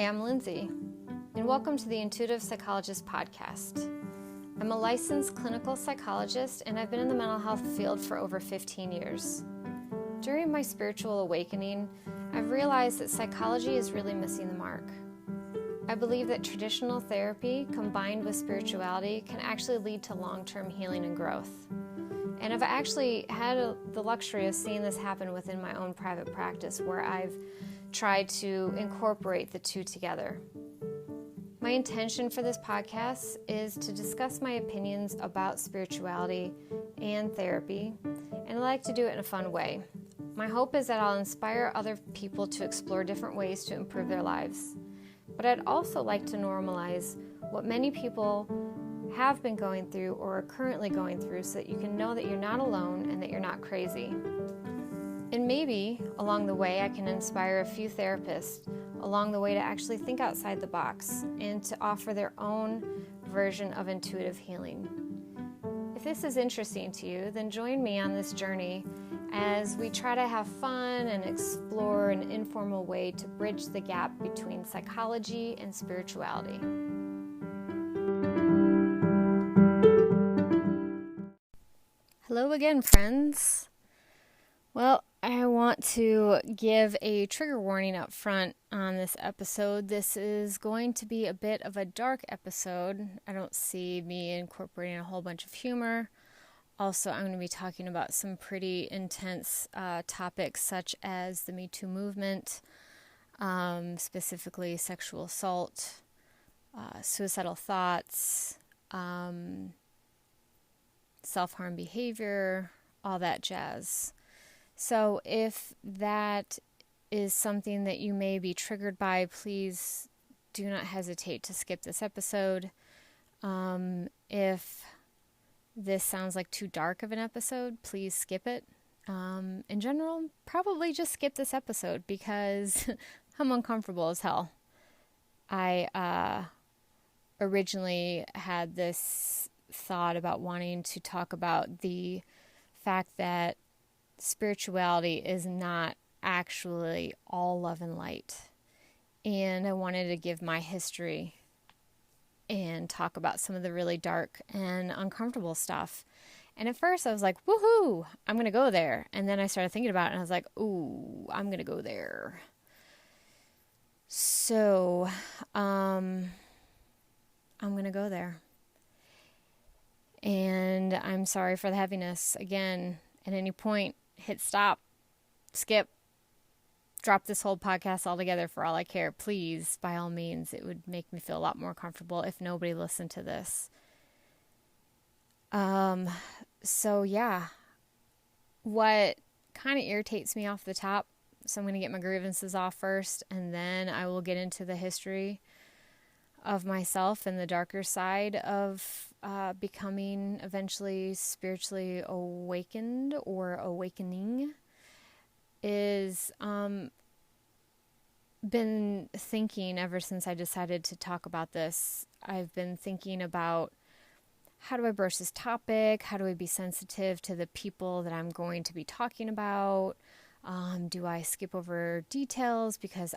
I'm Lindsay, and welcome to the Intuitive Psychologist podcast. I'm a licensed clinical psychologist, and I've been in the mental health field for over 15 years. During my spiritual awakening, I've realized that psychology is really missing the mark. I believe that traditional therapy combined with spirituality can actually lead to long-term healing and growth. And I've actually had the luxury of seeing this happen within my own private practice, where I've tried to incorporate the two together. My intention for this podcast is to discuss my opinions about spirituality and therapy, and I like to do it in a fun way. My hope is that I'll inspire other people to explore different ways to improve their lives. But I'd also like to normalize what many people have been going through or are currently going through, so that you can know that you're not alone and that you're not crazy. And maybe along the way I can inspire a few therapists along the way to actually think outside the box and to offer their own version of intuitive healing. If this is interesting to you, then join me on this journey as we try to have fun and explore an informal way to bridge the gap between psychology and spirituality. Hello again, friends. Well, I want to give a trigger warning up front on this episode. This is going to be a bit of a dark episode. I don't see me incorporating a whole bunch of humor. Also, I'm going to be talking about some pretty intense topics such as the Me Too movement, specifically sexual assault, suicidal thoughts, self-harm behavior, all that jazz. So if that is something that you may be triggered by, please do not hesitate to skip this episode. If this sounds like too dark of an episode, please skip it. In general, probably just skip this episode because I'm uncomfortable as hell. I originally had this thought about wanting to talk about the fact that spirituality is not actually all love and light. And I wanted to give my history and talk about some of the really dark and uncomfortable stuff. And at first I was like, woohoo, I'm going to go there. And then I started thinking about it and I was like, ooh, I'm going to go there. So, I'm going to go there. And I'm sorry for the heaviness. Again, at any point, hit stop, skip, drop this whole podcast altogether for all I care. Please, by all means, it would make me feel a lot more comfortable if nobody listened to this. So yeah, what kind of irritates me off the top, so I'm going to get my grievances off first, and then I will get into the history of myself and the darker side of becoming eventually spiritually awakened or awakening, is been thinking ever since I decided to talk about this. I've been thinking about, how do I broach this topic? How do I be sensitive to the people that I'm going to be talking about? Do I skip over details because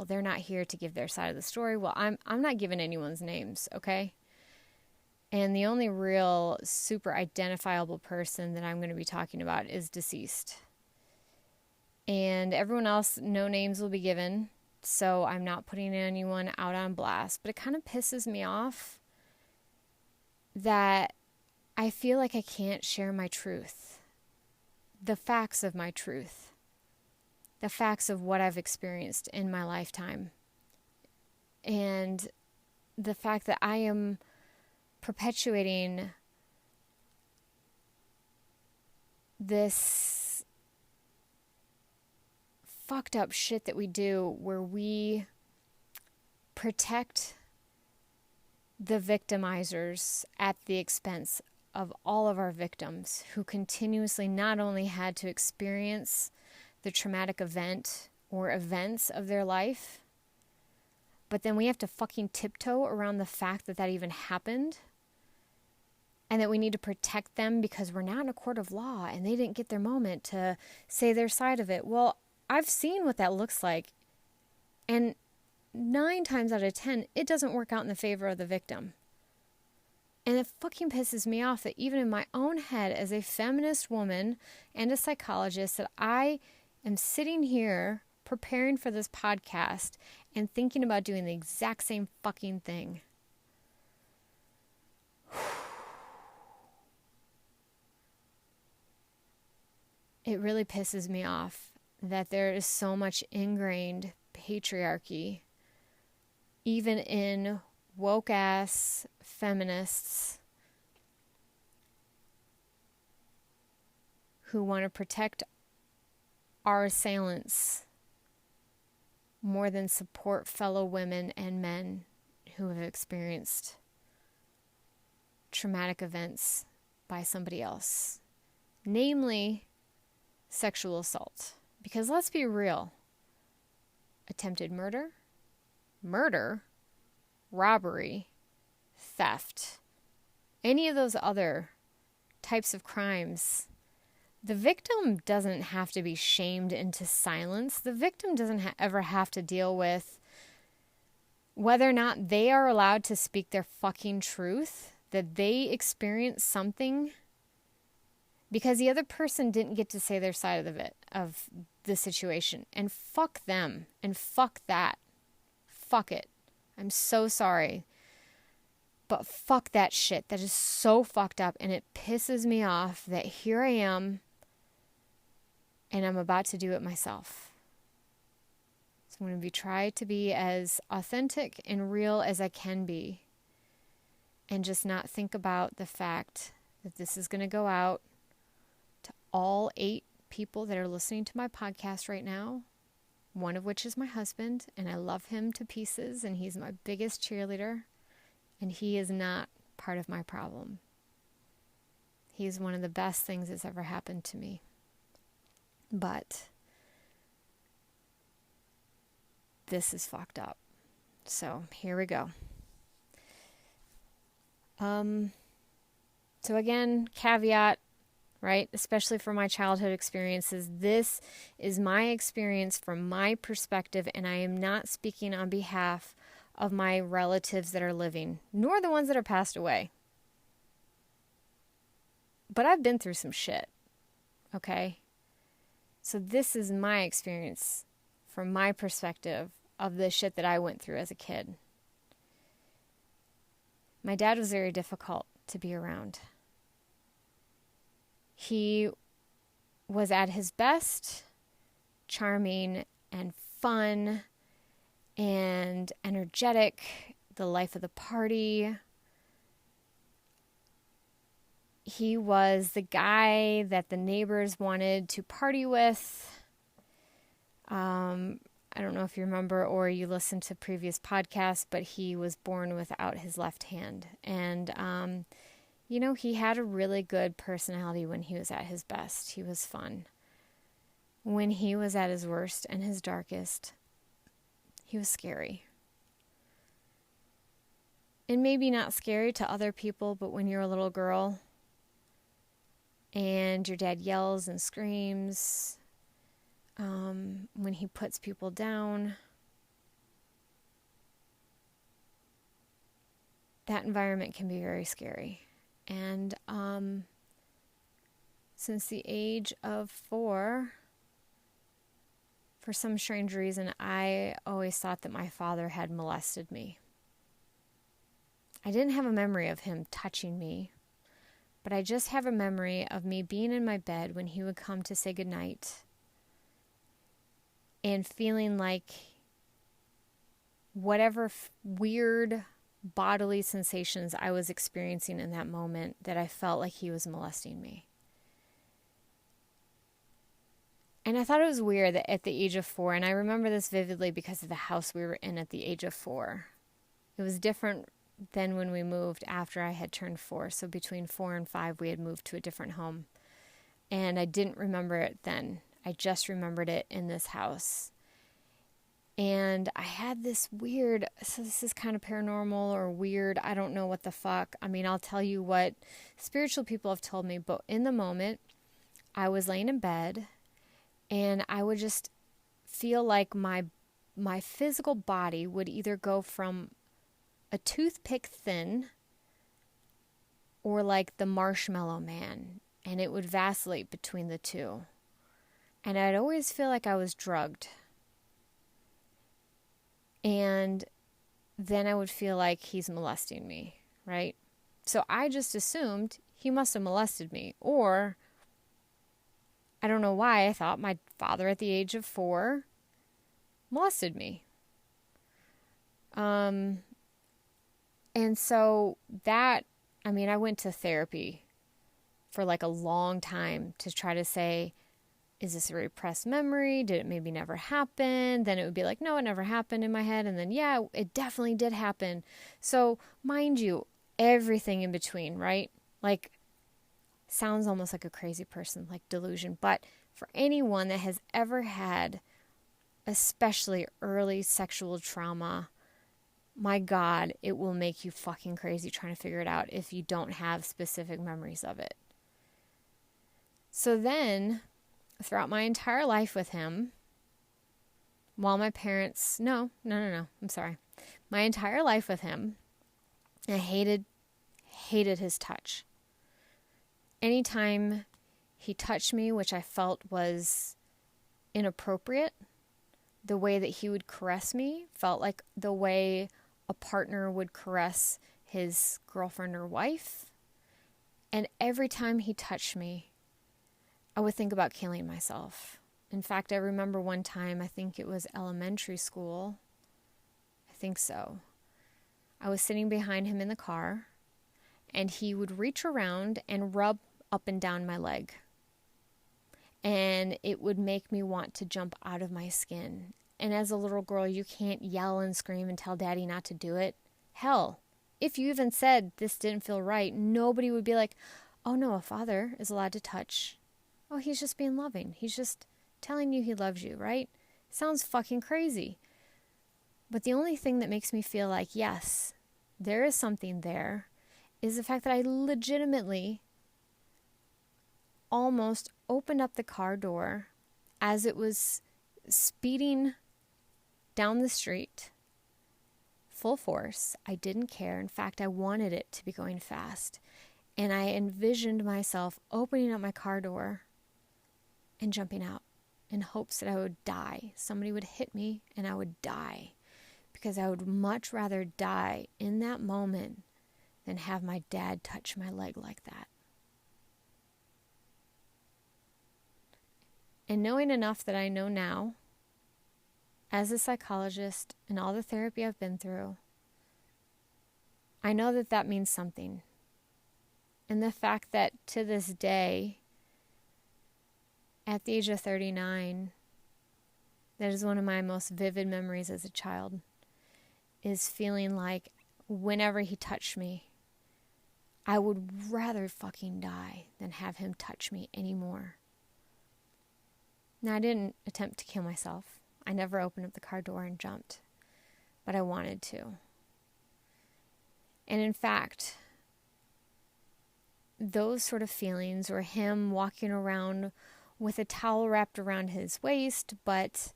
they're not here to give their side of the story? Well, I'm not giving anyone's names, okay? And the only real super identifiable person that I'm going to be talking about is deceased. And everyone else, no names will be given, so I'm not putting anyone out on blast. But it kind of pisses me off that I feel like I can't share my truth, the facts of my truth, the facts of what I've experienced in my lifetime, and the fact that I am perpetuating this fucked up shit that we do, where we protect the victimizers at the expense of all of our victims, who continuously not only had to experience the traumatic event or events of their life, but then we have to fucking tiptoe around the fact that that even happened, and that we need to protect them because we're not in a court of law and they didn't get their moment to say their side of it. Well, I've seen what that looks like, and 9 times out of 10, it doesn't work out in the favor of the victim. And it fucking pisses me off that even in my own head as a feminist woman and a psychologist, that I am sitting here preparing for this podcast and thinking about doing the exact same fucking thing. It really pisses me off that there is so much ingrained patriarchy, even in woke-ass feminists who want to protect our assailants more than support fellow women and men who have experienced traumatic events by somebody else, namely sexual assault. Because let's be real, attempted murder, robbery, theft, any of those other types of crimes, the victim doesn't have to be shamed into silence. The victim doesn't ever have to deal with whether or not they are allowed to speak their fucking truth, that they experienced something because the other person didn't get to say their side of the situation. And fuck them. And fuck that. Fuck it. I'm so sorry. But fuck that shit. That is so fucked up. And it pisses me off that here I am and I'm about to do it myself. So I'm going to try to be as authentic and real as I can be. And just not think about the fact that this is going to go out to all 8 people that are listening to my podcast right now, one of which is my husband, and I love him to pieces, and he's my biggest cheerleader, and he is not part of my problem. He's one of the best things that's ever happened to me. But this is fucked up. So here we go. So again, caveat, right? Especially for my childhood experiences. This is my experience from my perspective, and I am not speaking on behalf of my relatives that are living, nor the ones that are passed away. But I've been through some shit, okay? So this is my experience from my perspective of the shit that I went through as a kid. My dad was very difficult to be around. He was at his best, charming and fun and energetic, the life of the party. He was the guy that the neighbors wanted to party with. I don't know if you remember or you listened to previous podcasts, but he was born without his left hand. And, he had a really good personality when he was at his best. He was fun. When he was at his worst and his darkest, he was scary. And maybe not scary to other people, but when you're a little girl and your dad yells and screams, when he puts people down, that environment can be very scary. And since the age of 4, for some strange reason, I always thought that my father had molested me. I didn't have a memory of him touching me, but I just have a memory of me being in my bed when he would come to say goodnight and feeling like whatever weird bodily sensations I was experiencing in that moment, that I felt like he was molesting me. And I thought it was weird that at the age of 4, and I remember this vividly because of the house we were in at the age of 4. It was different than when we moved after I had turned 4. So between 4 and 5, we had moved to a different home. And I didn't remember it then. I just remembered it in this house. And I had this weird, so this is kind of paranormal or weird, I don't know what the fuck. I mean, I'll tell you what spiritual people have told me, but in the moment, I was laying in bed, and I would just feel like my my physical body would either go from a toothpick thin or like the Marshmallow Man, and it would vacillate between the two. And I'd always feel like I was drugged. And then I would feel like he's molesting me, right? So I just assumed he must have molested me. Or, I don't know why, I thought my father at the age of 4 molested me. And so that, I went to therapy for like a long time to try to say, is this a repressed memory? Did it maybe never happen? Then it would be like, no, it never happened in my head. And then, yeah, it definitely did happen. So mind you, everything in between, right? Like, sounds almost like a crazy person, like delusion. But for anyone that has ever had especially early sexual trauma, my God, it will make you fucking crazy trying to figure it out if you don't have specific memories of it. So then, throughout my entire life with him, while my parents, I'm sorry. My entire life with him, I hated his touch. Anytime he touched me, which I felt was inappropriate, the way that he would caress me felt like the way a partner would caress his girlfriend or wife. And every time he touched me, I would think about killing myself. In fact, I remember one time, I think it was elementary school. I think so. I was sitting behind him in the car, and he would reach around and rub up and down my leg. And it would make me want to jump out of my skin. And as a little girl, you can't yell and scream and tell daddy not to do it. Hell, if you even said this didn't feel right, nobody would be like, oh no, a father is allowed to touch. Oh, he's just being loving. He's just telling you he loves you, right? Sounds fucking crazy. But the only thing that makes me feel like, yes, there is something there, is the fact that I legitimately almost opened up the car door as it was speeding down the street, full force. I didn't care. In fact, I wanted it to be going fast. And I envisioned myself opening up my car door and jumping out in hopes that I would die. Somebody would hit me and I would die, because I would much rather die in that moment than have my dad touch my leg like that. And knowing enough that I know now, as a psychologist and all the therapy I've been through, I know that that means something. And the fact that to this day, at the age of 39, that is one of my most vivid memories as a child, is feeling like whenever he touched me, I would rather fucking die than have him touch me anymore. Now, I didn't attempt to kill myself. I never opened up the car door and jumped, but I wanted to. And in fact, those sort of feelings, or him walking around with a towel wrapped around his waist, but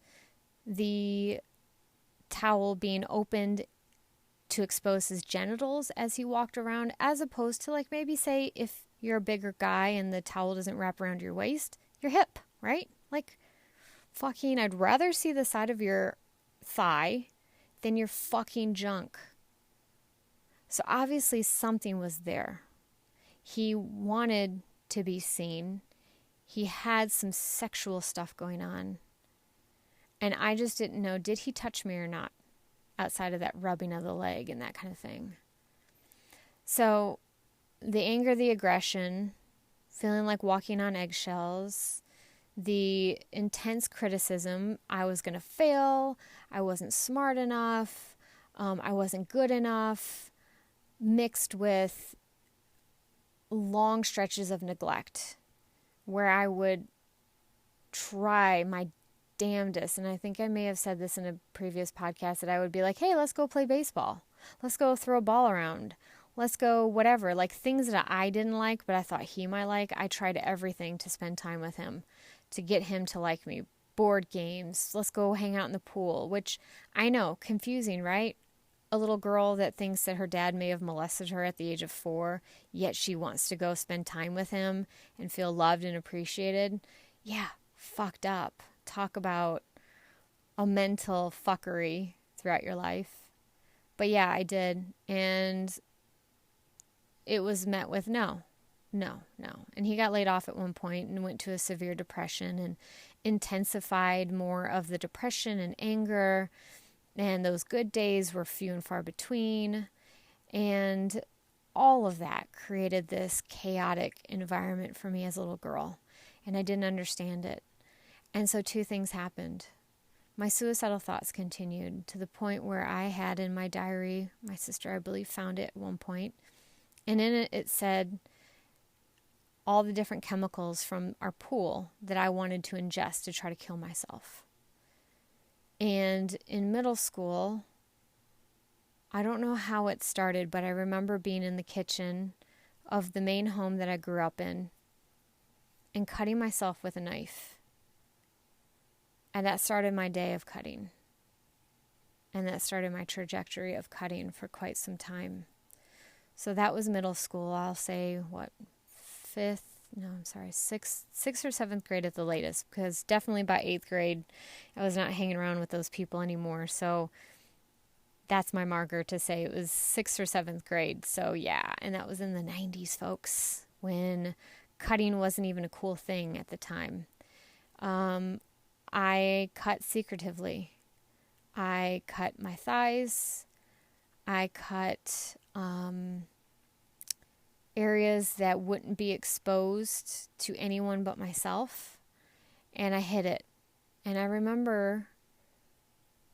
the towel being opened to expose his genitals as he walked around, as opposed to, like, maybe say if you're a bigger guy and the towel doesn't wrap around your waist, your hip, right? Like, fucking, I'd rather see the side of your thigh than your fucking junk. So obviously something was there. He wanted to be seen. He had some sexual stuff going on. And I just didn't know, did he touch me or not? Outside of that rubbing of the leg and that kind of thing. So the anger, the aggression, feeling like walking on eggshells, the intense criticism, I was going to fail, I wasn't smart enough, I wasn't good enough, mixed with long stretches of neglect where I would try my damnedest, and I think I may have said this in a previous podcast, that I would be like, hey, let's go play baseball. Let's go throw a ball around. Let's go whatever. Like things that I didn't like, but I thought he might like. I tried everything to spend time with him, to get him to like me. board games. Let's go hang out in the pool, which I know, confusing, right? A little girl that thinks that her dad may have molested her at the age of 4, yet she wants to go spend time with him and feel loved and appreciated. Yeah, fucked up. Talk about a mental fuckery throughout your life. But yeah, I did. And it was met with no. And he got laid off at one point and went to a severe depression and intensified more of the depression and anger. And those good days were few and far between. And all of that created this chaotic environment for me as a little girl. And I didn't understand it. And so 2 things happened. My suicidal thoughts continued to the point where I had in my diary, my sister, I believe, found it at one point, and in it said all the different chemicals from our pool that I wanted to ingest to try to kill myself. And in middle school, I don't know how it started, but I remember being in the kitchen of the main home that I grew up in and cutting myself with a knife. And that started my day of cutting. And that started my trajectory of cutting for quite some time. So that was middle school. I'll say, sixth or seventh grade at the latest. Because definitely by 8th grade, I was not hanging around with those people anymore. So that's my marker to say it was 6th or 7th grade. So yeah, and that was in the 90s, folks, when cutting wasn't even a cool thing at the time. I cut secretively. I cut my thighs. I cut areas that wouldn't be exposed to anyone but myself. And I hid it. And I remember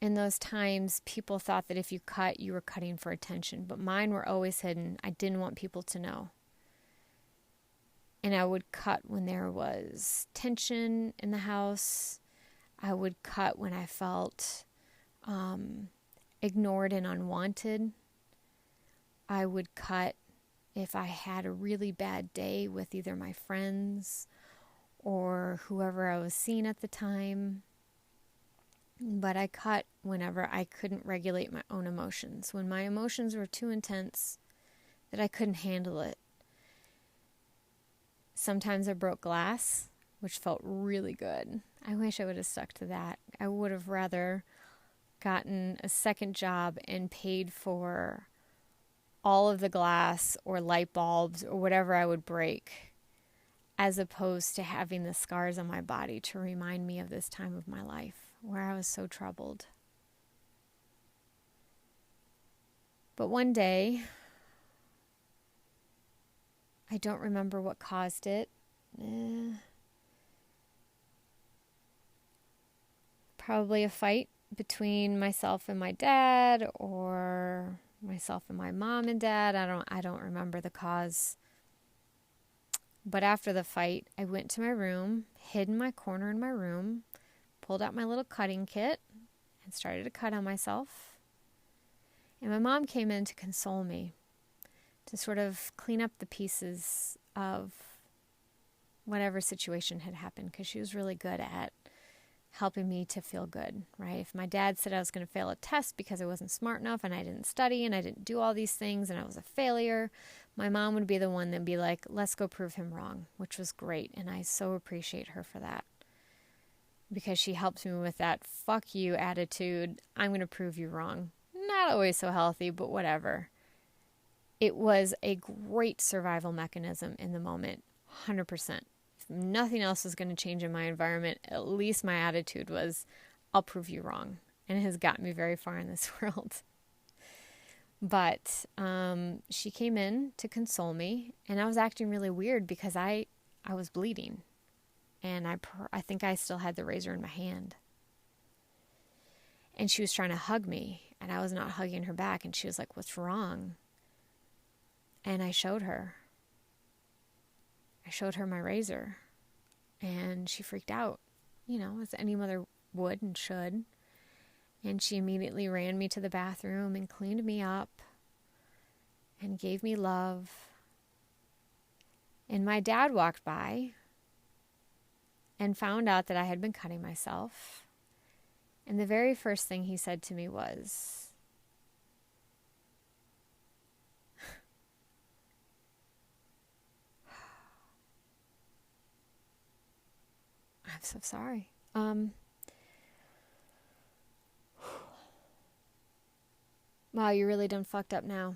in those times, people thought that if you cut, you were cutting for attention. But mine were always hidden. I didn't want people to know. And I would cut when there was tension in the house. I would cut when I felt ignored and unwanted. I would cut if I had a really bad day with either my friends or whoever I was seeing at the time. But I cut whenever I couldn't regulate my own emotions, when my emotions were too intense that I couldn't handle it. Sometimes I broke glass, which felt really good. I wish I would have stuck to that. I would have rather gotten a second job and paid for all of the glass or light bulbs or whatever I would break, as opposed to having the scars on my body to remind me of this time of my life where I was so troubled. But one day, I don't remember what caused it. Probably a fight between myself and my dad, or myself and my mom and dad. I don't remember the cause. But after the fight, I went to my room, hid in my corner in my room, pulled out my little cutting kit, and started to cut on myself. And my mom came in to console me, to sort of clean up the pieces of whatever situation had happened, because she was really good at helping me to feel good, right? If my dad said I was going to fail a test because I wasn't smart enough and I didn't study and I didn't do all these things and I was a failure, my mom would be the one that'd be like, let's go prove him wrong, which was great. And I so appreciate her for that, because she helped me with that fuck you attitude. I'm going to prove you wrong. Not always so healthy, but whatever. It was a great survival mechanism in the moment, 100%. If nothing else was going to change in my environment, at least my attitude was, I'll prove you wrong. And it has gotten me very far in this world. But she came in to console me, and I was acting really weird because I was bleeding. And I think I still had the razor in my hand. And she was trying to hug me, and I was not hugging her back. And she was like, what's wrong? And I showed her. I showed her my razor, and she freaked out, as any mother would and should. And she immediately ran me to the bathroom and cleaned me up and gave me love. And my dad walked by, and found out that I had been cutting myself. And the very first thing he said to me was, I'm so sorry. Wow, you really done fucked up now.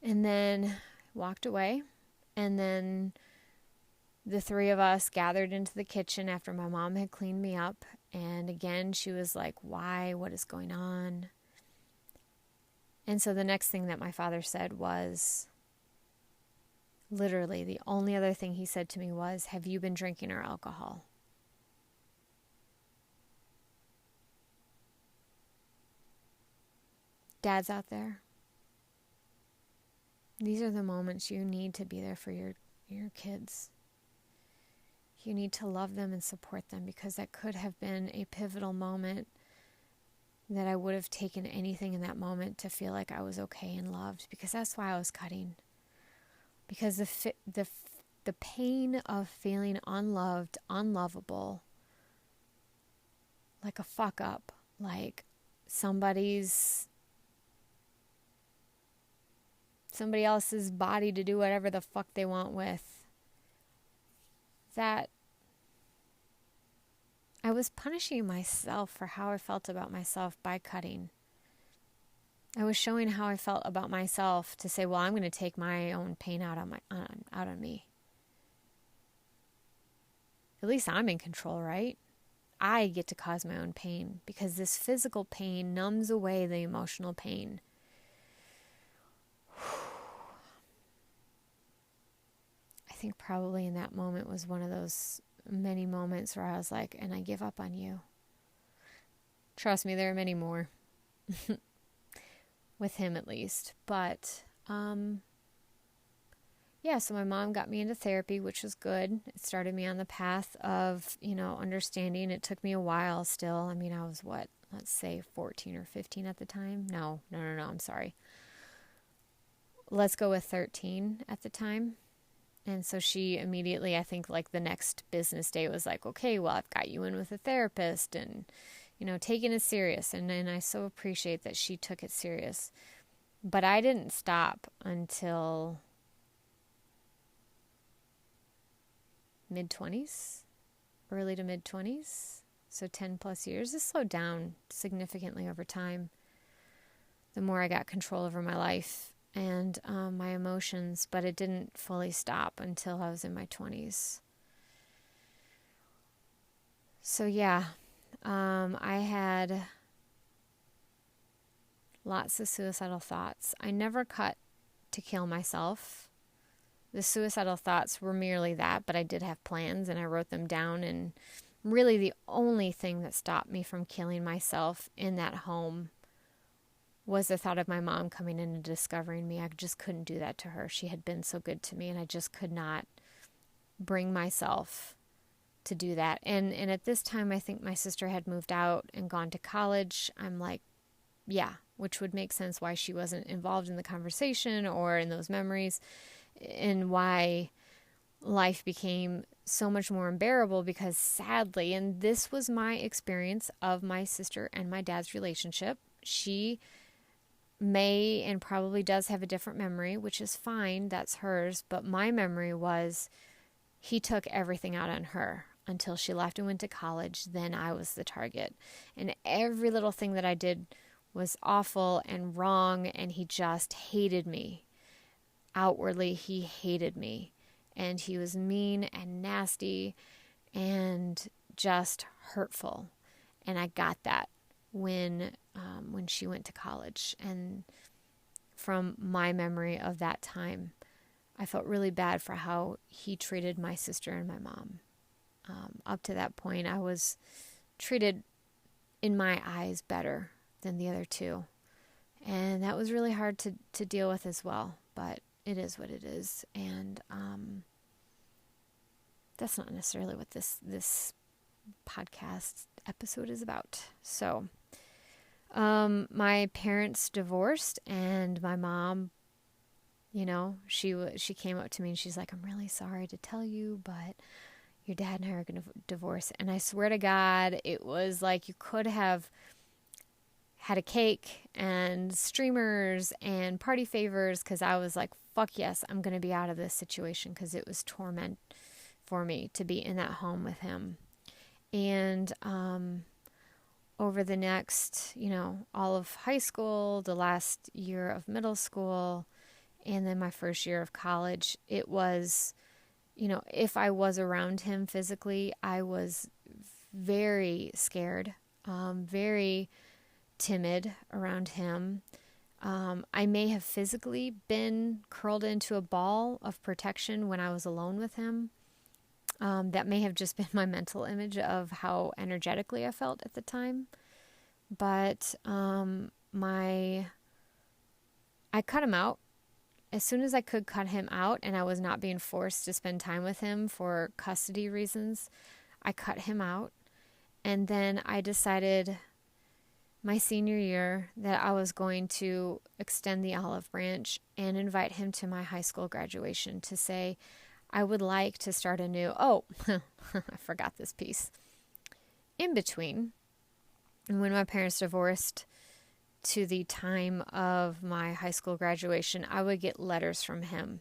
And then walked away. And then the three of us gathered into the kitchen after my mom had cleaned me up. And again, she was like, why? What is going on? And so the next thing that my father said was, literally, the only other thing he said to me was, have you been drinking or alcohol? Dads out there, these are the moments you need to be there for your kids. You need to love them and support them, because that could have been a pivotal moment that I would have taken anything in that moment to feel like I was okay and loved, because that's why I was cutting. Because the pain of feeling unloved, unlovable, like a fuck up, like somebody else's body to do whatever the fuck they want with, that I was punishing myself for how I felt about myself by cutting. I was showing how I felt about myself to say, well, I'm going to take my own pain out on me. At least I'm in control, right? I get to cause my own pain, because this physical pain numbs away the emotional pain. I think probably in that moment was one of those many moments where I was like, and I give up on you. Trust me, there are many more. With him at least. But, yeah, so my mom got me into therapy, which was good. It started me on the path of, understanding. It took me a while still. I mean, I was let's say 14 or 15 at the time. No, I'm sorry. Let's go with 13 at the time. And so she immediately, I think like the next business day, was like, okay, well, I've got you in with a therapist and, taking it serious. And I so appreciate that she took it serious. But I didn't stop until mid-20s, early to mid-20s. So 10 plus years. This slowed down significantly over time. The more I got control over my life and my emotions, but it didn't fully stop until I was in my 20s. So yeah, I had lots of suicidal thoughts. I never cut to kill myself. The suicidal thoughts were merely that, but I did have plans and I wrote them down, and really the only thing that stopped me from killing myself in that home was the thought of my mom coming in and discovering me. I just couldn't do that to her. She had been so good to me, and I just could not bring myself to do that. And at this time, I think my sister had moved out and gone to college. I'm like, yeah, which would make sense why she wasn't involved in the conversation or in those memories, and why life became so much more unbearable, because sadly, and this was my experience of my sister and my dad's relationship, she may and probably does have a different memory, which is fine, that's hers, but my memory was he took everything out on her until she left and went to college. Then I was the target, and every little thing that I did was awful and wrong, and he just hated me. Outwardly, he hated me, and he was mean and nasty and just hurtful, and I got that when she went to college. And from my memory of that time, I felt really bad for how he treated my sister and my mom. Up to that point, I was treated, in my eyes, better than the other two. And that was really hard to deal with as well. But it is what it is. And that's not necessarily what this podcast episode is about. So my parents divorced, and my mom, She came up to me and she's like, I'm really sorry to tell you, but your dad and I are going to divorce. And I swear to God, it was like you could have had a cake and streamers and party favors, because I was like, fuck yes, I'm going to be out of this situation, because it was torment for me to be in that home with him. And over the next, all of high school, the last year of middle school, and then my first year of college, it was, if I was around him physically, I was very scared, very timid around him. I may have physically been curled into a ball of protection when I was alone with him. That may have just been my mental image of how energetically I felt at the time. But I cut him out. As soon as I could cut him out and I was not being forced to spend time with him for custody reasons, I cut him out. And then I decided my senior year that I was going to extend the olive branch and invite him to my high school graduation to say, I would like to start anew. Oh, I forgot this piece. In between, when my parents divorced, to the time of my high school graduation, I would get letters from him.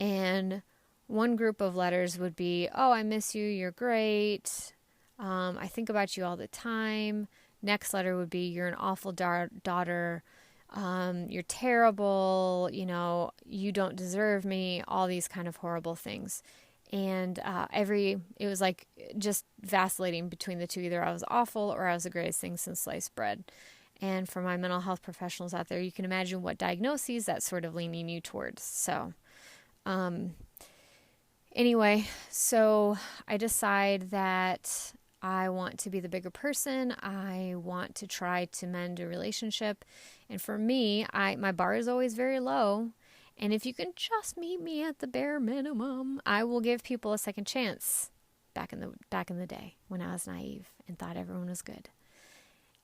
And one group of letters would be, oh, I miss you, you're great, I think about you all the time. Next letter would be, you're an awful daughter, you're terrible, you don't deserve me, all these kind of horrible things. And it was like just vacillating between the two. Either I was awful or I was the greatest thing since sliced bread. And for my mental health professionals out there, you can imagine what diagnoses that's sort of leaning you towards. So, anyway, so I decide that I want to be the bigger person. I want to try to mend a relationship. And for me, my bar is always very low. And if you can just meet me at the bare minimum, I will give people a second chance. Back in the day when I was naive and thought everyone was good.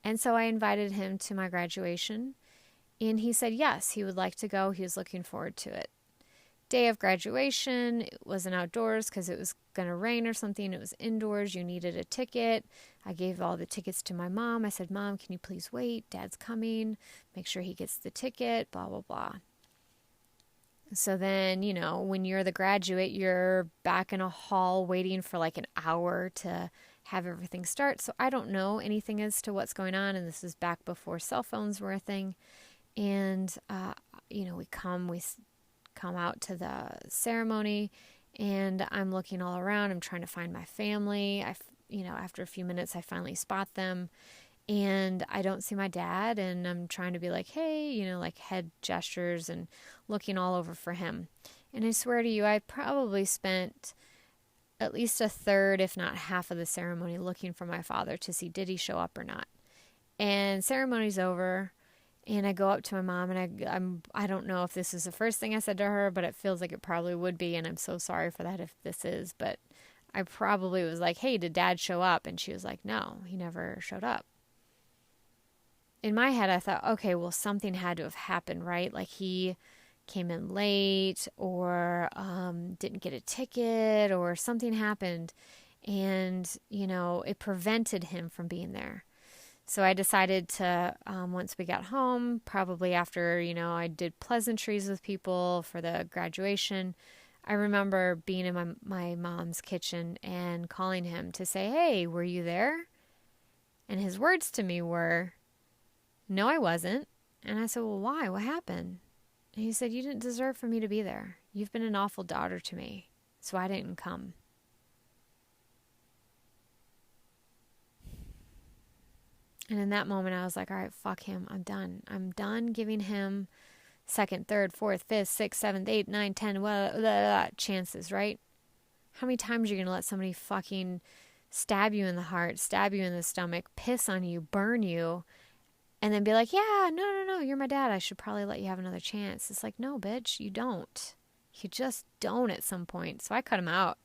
And so I invited him to my graduation, and he said yes, he would like to go. He was looking forward to it. Day of graduation, it wasn't outdoors because it was going to rain or something. It was indoors. You needed a ticket. I gave all the tickets to my mom. I said, Mom, can you please wait? Dad's coming. Make sure he gets the ticket, blah, blah, blah. So then, when you're the graduate, you're back in a hall waiting for like an hour to have everything start. So I don't know anything as to what's going on. And this is back before cell phones were a thing. And, we come out to the ceremony, and I'm looking all around. I'm trying to find my family. After a few minutes, I finally spot them. And I don't see my dad, and I'm trying to be like, hey, like head gestures and looking all over for him. And I swear to you, I probably spent at least a third, if not half of the ceremony looking for my father to see, did he show up or not? And ceremony's over, and I go up to my mom, and I don't know if this is the first thing I said to her, but it feels like it probably would be, and I'm so sorry for that if this is, but I probably was like, hey, did Dad show up? And she was like, no, he never showed up. In my head, I thought, okay, well, something had to have happened, right? Like he came in late, or didn't get a ticket, or something happened, and, it prevented him from being there. So I decided to, once we got home, probably after, I did pleasantries with people for the graduation, I remember being in my mom's kitchen and calling him to say, hey, were you there? And his words to me were, no, I wasn't. And I said, well, why? What happened? And he said, you didn't deserve for me to be there. You've been an awful daughter to me, so I didn't come. And in that moment, I was like, all right, fuck him. I'm done. I'm done giving him second, third, fourth, fifth, sixth, seventh, eighth, ninth, 10 chances, right? How many times are you going to let somebody fucking stab you in the heart, stab you in the stomach, piss on you, burn you, and then be like, yeah, no, you're my dad. I should probably let you have another chance. It's like, no, bitch, you don't. You just don't at some point. So I cut him out.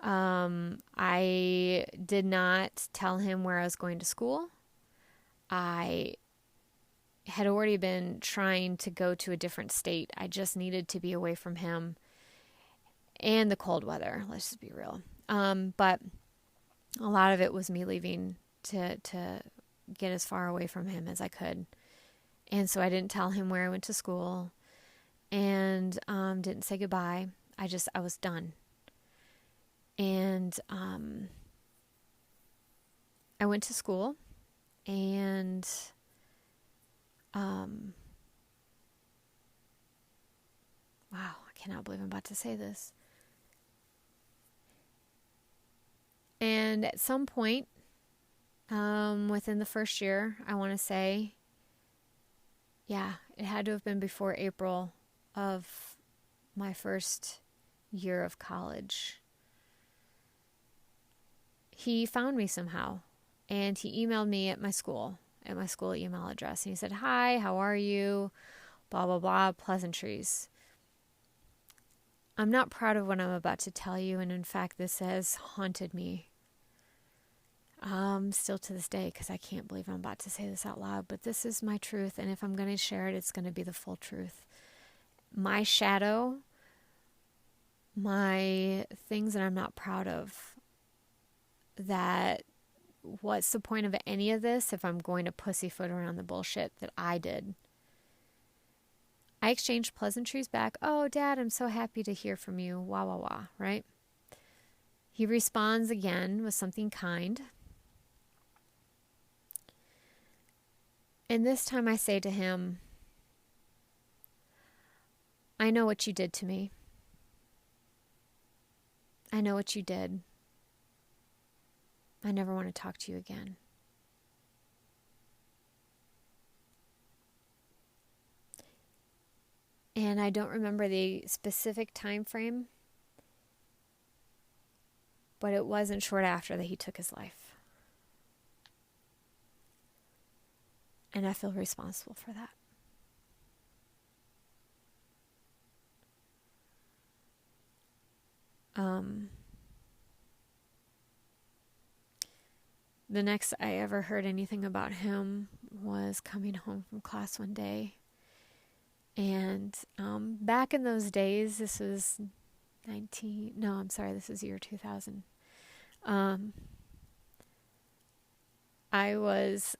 I did not tell him where I was going to school. I had already been trying to go to a different state. I just needed to be away from him and the cold weather. Let's just be real. But a lot of it was me leaving to get as far away from him as I could. And so I didn't tell him where I went to school and didn't say goodbye. I was done. And I went to school and wow, I cannot believe I'm about to say this. And at some point, within the first year, I want to say, yeah, it had to have been before April of my first year of college. He found me somehow, and he emailed me at my school email address. And he said, "Hi, how are you? Blah, blah, blah, pleasantries." I'm not proud of what I'm about to tell you, and in fact, this has haunted me still to this day, because I can't believe I'm about to say this out loud, but this is my truth, and if I'm going to share it, it's going to be the full truth. My shadow, my things that I'm not proud of, that what's the point of any of this if I'm going to pussyfoot around the bullshit that I did? I exchanged pleasantries back. "Oh, Dad, I'm so happy to hear from you. Wah, wah, wah," right? He responds again with something kind. And this time I say to him, "I know what you did to me. I know what you did. I never want to talk to you again." And I don't remember the specific time frame, but it wasn't short after that he took his life. And I feel responsible for that. The next I ever heard anything about him was coming home from class one day. And back in those days, this was this is year 2000. I was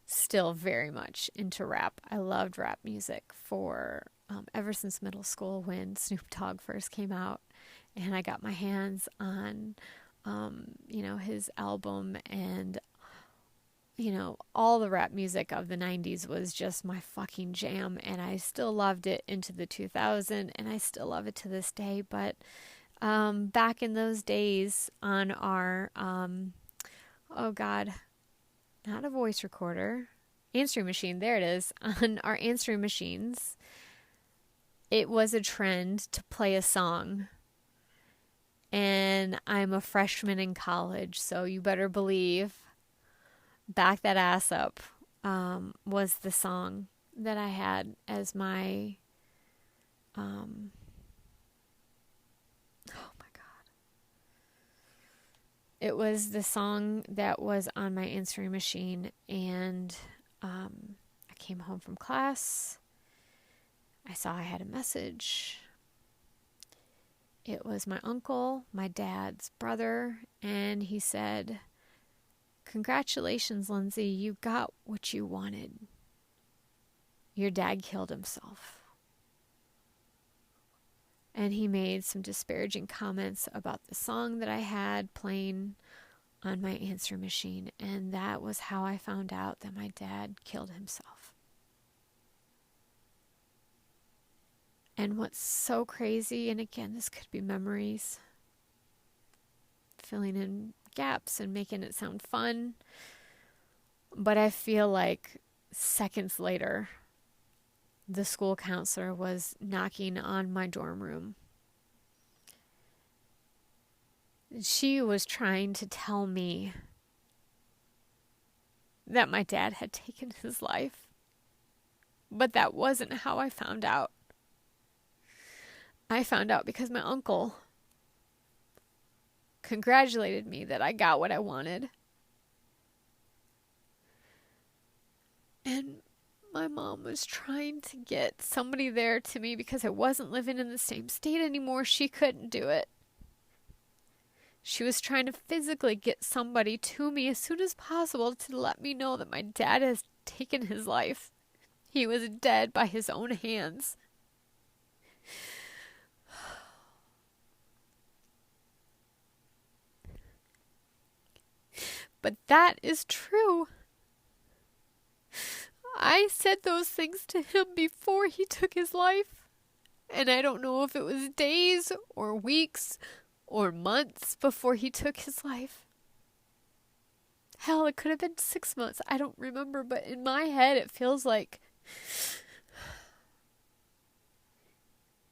still very much into rap. I loved rap music for ever since middle school, when Snoop Dogg first came out, and I got my hands on his album, and all the rap music of the 90s was just my fucking jam, and I still loved it into the 2000s, and I still love it to this day. But back in those days on our not a voice recorder, answering machine, there it is, on our answering machines, it was a trend to play a song. And I'm a freshman in college, so you better believe "Back That Ass Up" was the song that I had as my oh my God. It was the song that was on my answering machine, and I came home from class. I saw I had a message. It was my uncle, my dad's brother, and he said, "Congratulations, Lindsay, you got what you wanted. Your dad killed himself." And he made some disparaging comments about the song that I had playing on my answer machine, and that was how I found out that my dad killed himself. And what's so crazy, and again, this could be memories, filling in gaps and making it sound fun, but I feel like seconds later, the school counselor was knocking on my dorm room. She was trying to tell me that my dad had taken his life, but that wasn't how I found out. I found out because my uncle congratulated me that I got what I wanted. And my mom was trying to get somebody there to me because I wasn't living in the same state anymore. She couldn't do it. She was trying to physically get somebody to me as soon as possible to let me know that my dad has taken his life. He was dead by his own hands. But that is true. I said those things to him before he took his life. And I don't know if it was days or weeks or months before he took his life. Hell, it could have been 6 months. I don't remember, but in my head it feels like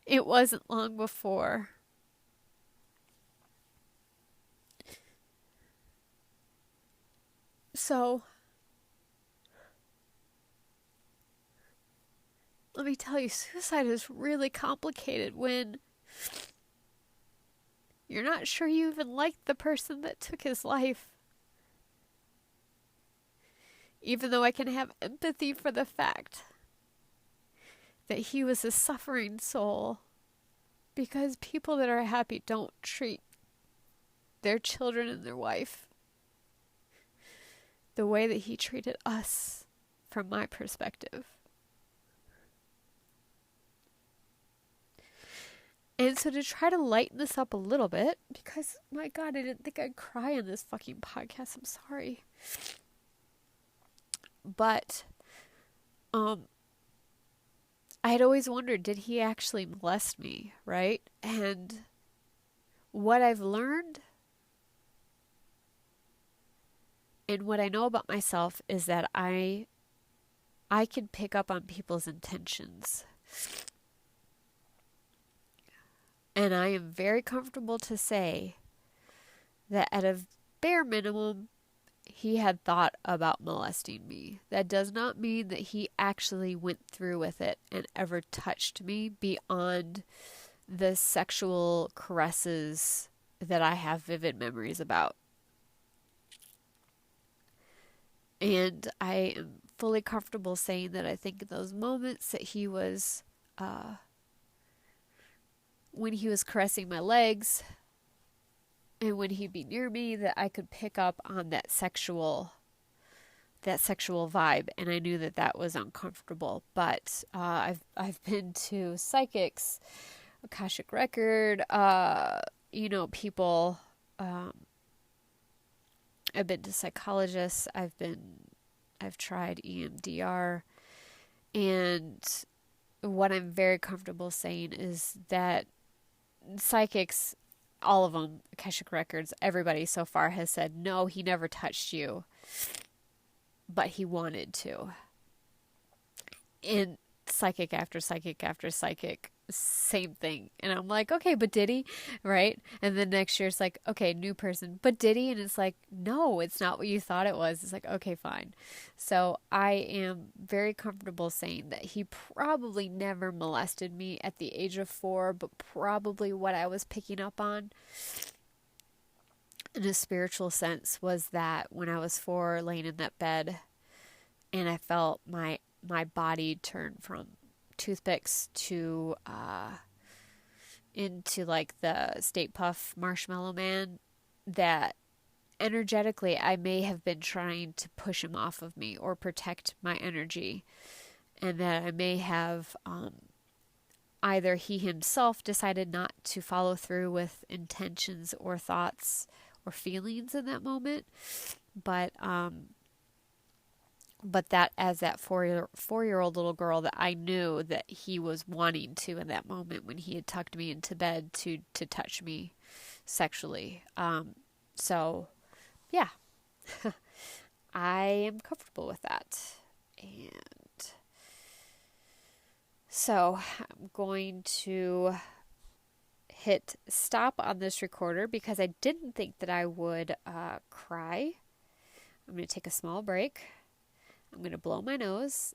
it wasn't long before. So, let me tell you, suicide is really complicated when you're not sure you even like the person that took his life. Even though I can have empathy for the fact that he was a suffering soul, because people that are happy don't treat their children and their wife the way that he treated us, from my perspective. And so to try to lighten this up a little bit, because my God, I didn't think I'd cry on this fucking podcast. I'm sorry. But I had always wondered, did he actually molest me, right? And what I've learned and what I know about myself is that I can pick up on people's intentions. And I am very comfortable to say that at a bare minimum, he had thought about molesting me. That does not mean that he actually went through with it and ever touched me beyond the sexual caresses that I have vivid memories about. And I am fully comfortable saying that I think in those moments that he was, when he was caressing my legs and when he'd be near me, that I could pick up on that sexual vibe, and I knew that that was uncomfortable. But I've been to psychics, Akashic Record, people. I've been to psychologists. I've tried EMDR, and what I'm very comfortable saying is that psychics, all of them, Akashic Records, everybody so far has said, no, he never touched you, but he wanted to. And psychic after psychic after psychic, same thing. And I'm like, okay, but did he? Right? And then next year it's like, okay, new person, but did he? And it's like, no, it's not what you thought it was. It's like, okay, fine. So I am very comfortable saying that he probably never molested me at the age of 4, but probably what I was picking up on in a spiritual sense was that when I was 4, laying in that bed, and I felt my body turn from toothpicks to into like the Stay Puft Marshmallow Man, that energetically I may have been trying to push him off of me or protect my energy, and that I may have either he himself decided not to follow through with intentions or thoughts or feelings in that moment, but that as that 4-year-old little girl, that I knew that he was wanting to in that moment when he had tucked me into bed to touch me sexually. So yeah, I am comfortable with that. And so I'm going to hit stop on this recorder because I didn't think that I would cry. I'm going to take a small break. I'm going to blow my nose,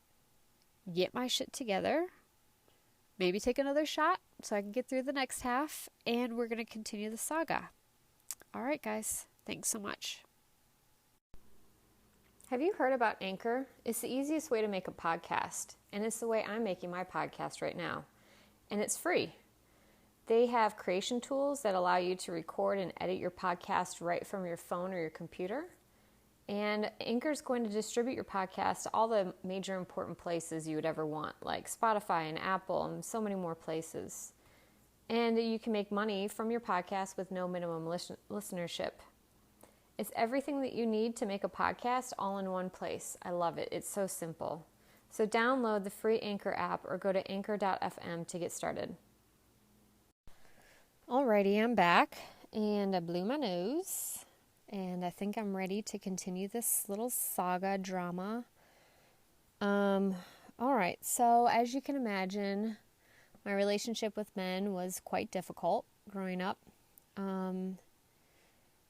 get my shit together, maybe take another shot so I can get through the next half, and we're going to continue the saga. All right, guys. Thanks so much. Have you heard about Anchor? It's the easiest way to make a podcast, and it's the way I'm making my podcast right now. And it's free. They have creation tools that allow you to record and edit your podcast right from your phone or your computer. And Anchor is going to distribute your podcast to all the major important places you would ever want, like Spotify and Apple and so many more places. And you can make money from your podcast with no minimum listenership. It's everything that you need to make a podcast all in one place. I love it. It's so simple. So download the free Anchor app or go to anchor.fm to get started. Alrighty, I'm back and I blew my nose and I think I'm ready to continue this little saga drama. Alright, so as you can imagine, my relationship with men was quite difficult growing up.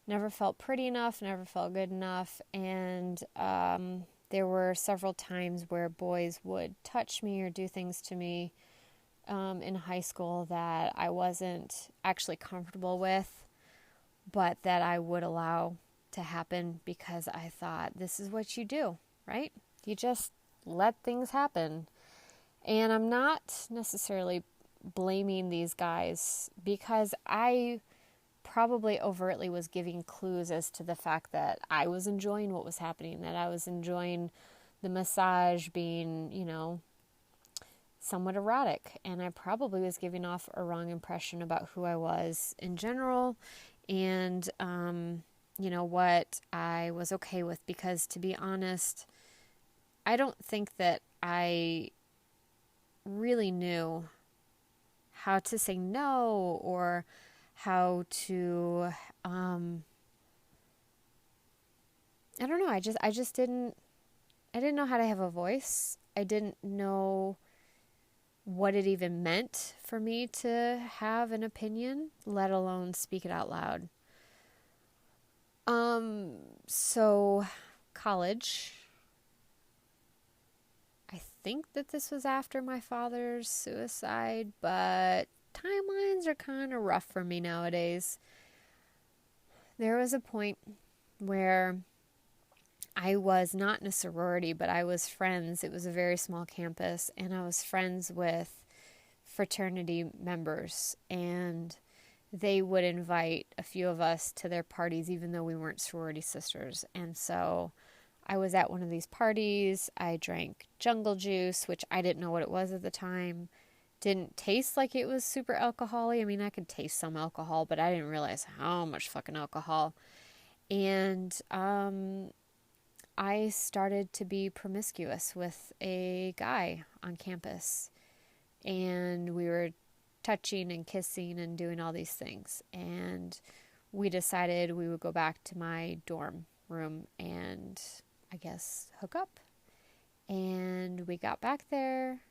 Never felt pretty enough, never felt good enough, and there were several times where boys would touch me or do things to me in high school that I wasn't actually comfortable with, but that I would allow to happen because I thought, this is what you do, right? You just let things happen. And I'm not necessarily blaming these guys because I probably overtly was giving clues as to the fact that I was enjoying what was happening, that I was enjoying the massage being, somewhat erotic. And I probably was giving off a wrong impression about who I was in general and, what I was okay with. Because to be honest, I don't think that I really knew how to say no or how to, I don't know. I didn't know how to have a voice. I didn't know what it even meant for me to have an opinion, let alone speak it out loud. So college, I think that this was after my father's suicide, but timelines are kind of rough for me nowadays. There was a point where I was not in a sorority, but I was friends. It was a very small campus, and I was friends with fraternity members, and they would invite a few of us to their parties, even though we weren't sorority sisters. And so I was at one of these parties. I drank jungle juice, which I didn't know what it was at the time. Didn't taste like it was super alcohol-y. I mean, I could taste some alcohol, but I didn't realize how much fucking alcohol. And I started to be promiscuous with a guy on campus. And we were touching and kissing and doing all these things. And we decided we would go back to my dorm room and, I guess, hook up. And we got back there,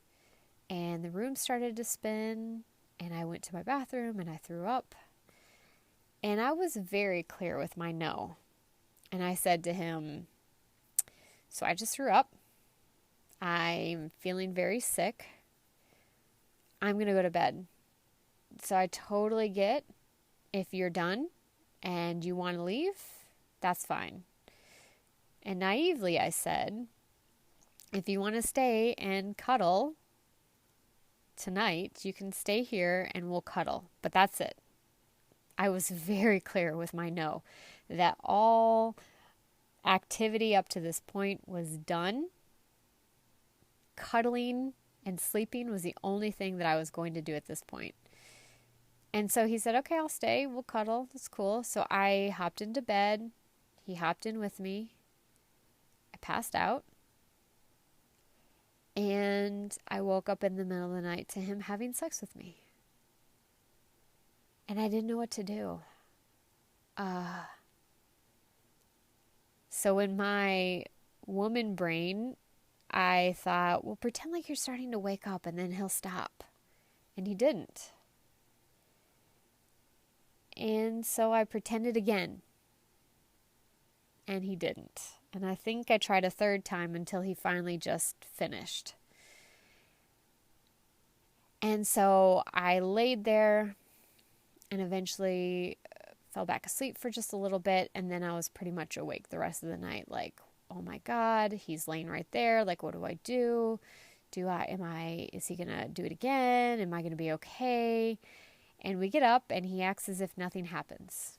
and the room started to spin, and I went to my bathroom, and I threw up. And I was very clear with my no. And I said to him, so I just threw up. I'm feeling very sick. I'm going to go to bed. So I totally get if you're done and you want to leave, that's fine. And naively I said, if you want to stay and cuddle tonight, you can stay here and we'll cuddle. But that's it. I was very clear with my no, that all activity up to this point was done. Cuddling and sleeping was the only thing that I was going to do at this point. And so he said, okay, I'll stay. We'll cuddle. That's cool. So I hopped into bed. He hopped in with me. I passed out. And I woke up in the middle of the night to him having sex with me. And I didn't know what to do. So in my woman brain, I thought, well, pretend like you're starting to wake up and then he'll stop. And he didn't. And so I pretended again. And he didn't. And I think I tried a third time until he finally just finished. And so I laid there and eventually fell back asleep for just a little bit. And then I was pretty much awake the rest of the night, like oh my God, he's laying right there. Like, what do I do? Is he going to do it again? Am I going to be okay? And we get up and he acts as if nothing happens.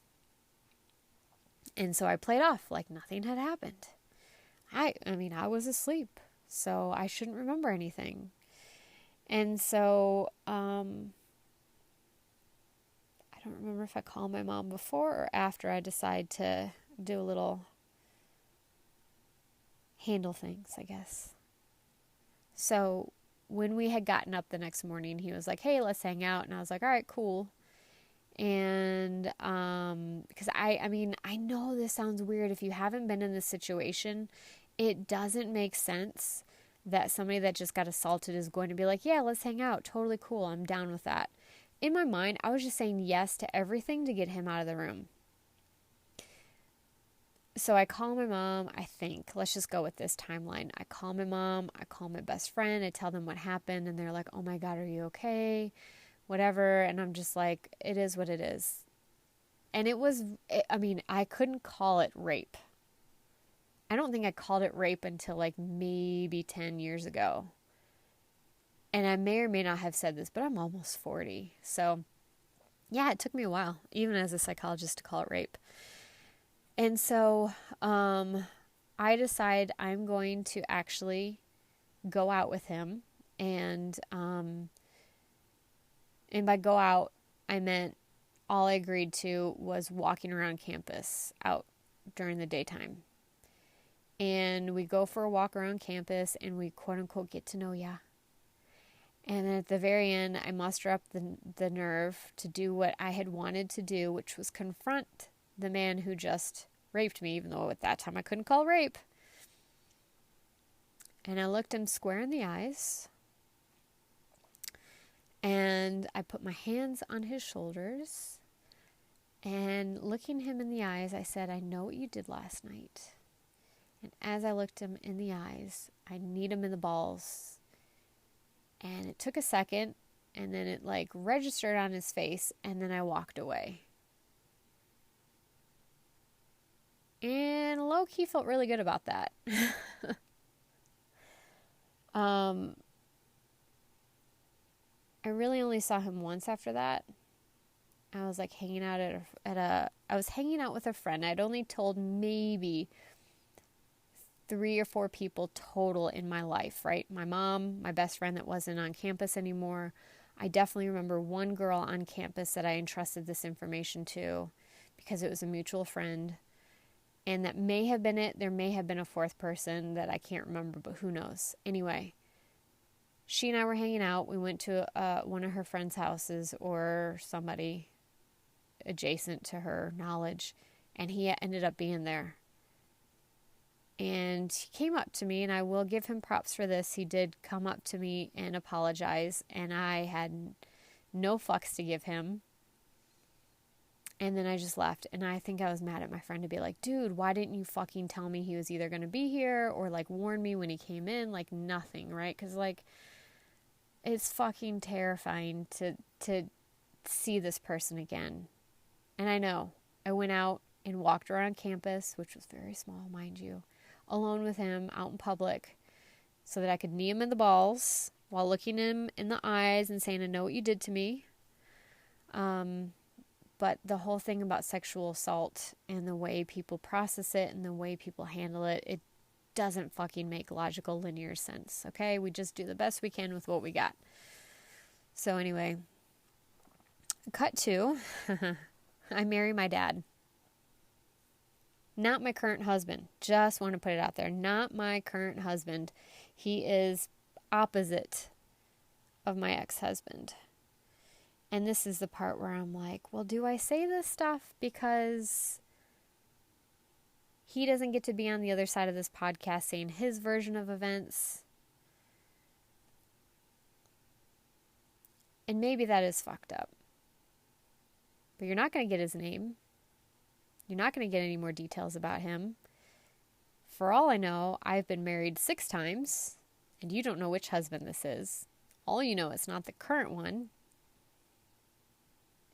And so I played off like nothing had happened. I was asleep, so I shouldn't remember anything. And so, I don't remember if I called my mom before or after I decide to do a little handle things, I guess. So when we had gotten up the next morning, he was like, hey, let's hang out. And I was like, all right, cool. And because I know this sounds weird. If you haven't been in this situation, it doesn't make sense that somebody that just got assaulted is going to be like, yeah, let's hang out. Totally cool. I'm down with that. In my mind, I was just saying yes to everything to get him out of the room. So I call my mom, I think. Let's just go with this timeline. I call my mom. I call my best friend. I tell them what happened. And they're like, oh my God, are you okay? Whatever. And I'm just like, it is what it is. And I couldn't call it rape. I don't think I called it rape until like maybe 10 years ago. And I may or may not have said this, but I'm almost 40. So yeah, it took me a while, even as a psychologist, to call it rape. And so I decide I'm going to actually go out with him. And by go out, I meant all I agreed to was walking around campus out during the daytime. And we go for a walk around campus and we quote unquote get to know ya. And then at the very end, I muster up the nerve to do what I had wanted to do, which was confront the man who just raped me, even though at that time I couldn't call rape. And I looked him square in the eyes. And I put my hands on his shoulders. And looking him in the eyes, I said, I know what you did last night. And as I looked him in the eyes, I kneed him in the balls. And it took a second, and then it like registered on his face, and then I walked away. And low-key felt really good about that. I really only saw him once after that. I was like hanging out I was hanging out with a friend. I'd only told maybe 3 or 4 people total in my life, right? My mom, my best friend that wasn't on campus anymore. I definitely remember one girl on campus that I entrusted this information to because it was a mutual friend. And that may have been it. There may have been a 4th person that I can't remember, but who knows? Anyway, she and I were hanging out. We went to one of her friends' houses or somebody adjacent to her knowledge, and he ended up being there. And he came up to me, and I will give him props for this. He did come up to me and apologize, and I had no fucks to give him. And then I just left. And I think I was mad at my friend to be like, dude, why didn't you fucking tell me he was either going to be here or like warn me when he came in? Like nothing, right? Because like it's fucking terrifying to see this person again. And I know. I went out and walked around campus, which was very small, mind you, alone with him out in public so that I could knee him in the balls while looking him in the eyes and saying, I know what you did to me. But the whole thing about sexual assault and the way people process it and the way people handle it, it doesn't fucking make logical, linear sense, okay? We just do the best we can with what we got. So anyway, cut to, I marry my dad. Not my current husband. Just want to put it out there. Not my current husband. He is opposite of my ex-husband. And this is the part where I'm like, well, do I say this stuff because he doesn't get to be on the other side of this podcast saying his version of events? And maybe that is fucked up. But you're not going to get his name. You're not going to get any more details about him. For all I know, I've been married 6 times, and you don't know which husband this is. All you know, it's not the current one.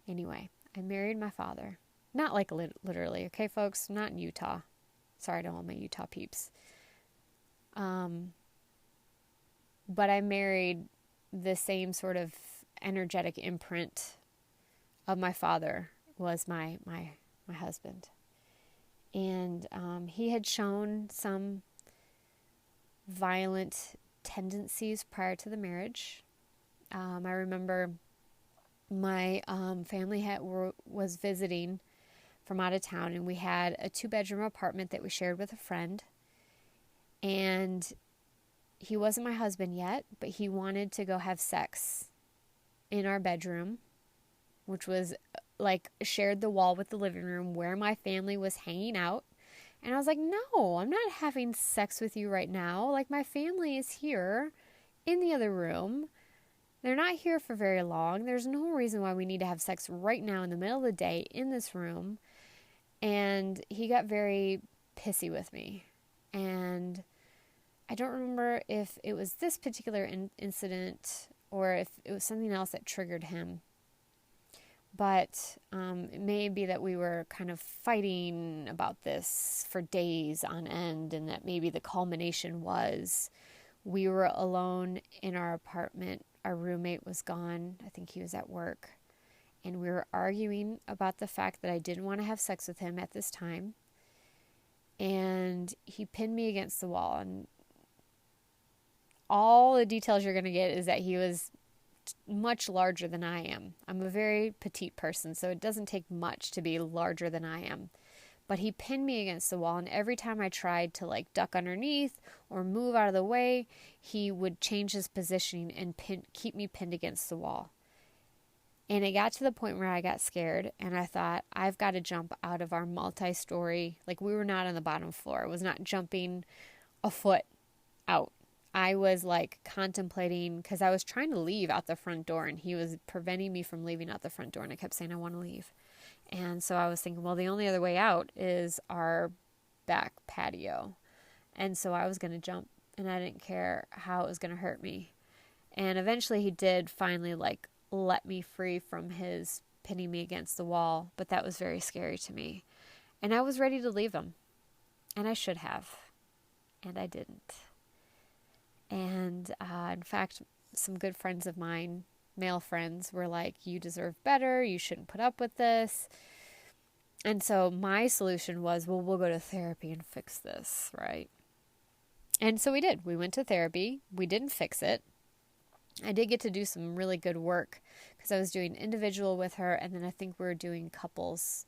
Anyway, I married my father. Not like literally, okay, folks? Not in Utah. Sorry to all my Utah peeps. But I married the same sort of energetic imprint of my father was my husband. And he had shown some violent tendencies prior to the marriage. I remember my family was visiting from out of town, and we had a 2-bedroom apartment that we shared with a friend. And he wasn't my husband yet, but he wanted to go have sex in our bedroom, which was like shared the wall with the living room where my family was hanging out. And I was like, no, I'm not having sex with you right now. Like, my family is here in the other room. They're not here for very long. There's no reason why we need to have sex right now in the middle of the day in this room. And he got very pissy with me. And I don't remember if it was this particular incident or if it was something else that triggered him. But it may be that we were kind of fighting about this for days on end, and that maybe the culmination was we were alone in our apartment. Our roommate was gone. I think he was at work. And we were arguing about the fact that I didn't want to have sex with him at this time. And he pinned me against the wall. And all the details you're going to get is that he was much larger than I am. I'm a very petite person, so it doesn't take much to be larger than I am. But he pinned me against the wall, and every time I tried to like duck underneath or move out of the way, he would change his positioning and keep me pinned against the wall. And it got to the point where I got scared, and I thought, I've got to jump out of our multi-story. Like, we were not on the bottom floor. I was not jumping a foot out. I was like contemplating, because I was trying to leave out the front door, and he was preventing me from leaving out the front door, and I kept saying, I want to leave. And so I was thinking, well, the only other way out is our back patio. And so I was going to jump, and I didn't care how it was going to hurt me. And eventually he did finally like let me free from his pinning me against the wall, but that was very scary to me. And I was ready to leave him, and I should have, and I didn't. And in fact, some good friends of mine, male friends, were like, you deserve better, you shouldn't put up with this. And so my solution was, well, we'll go to therapy and fix this, right? And so we did. We went to therapy. We didn't fix it. I did get to do some really good work because I was doing individual with her, and then I think we were doing couples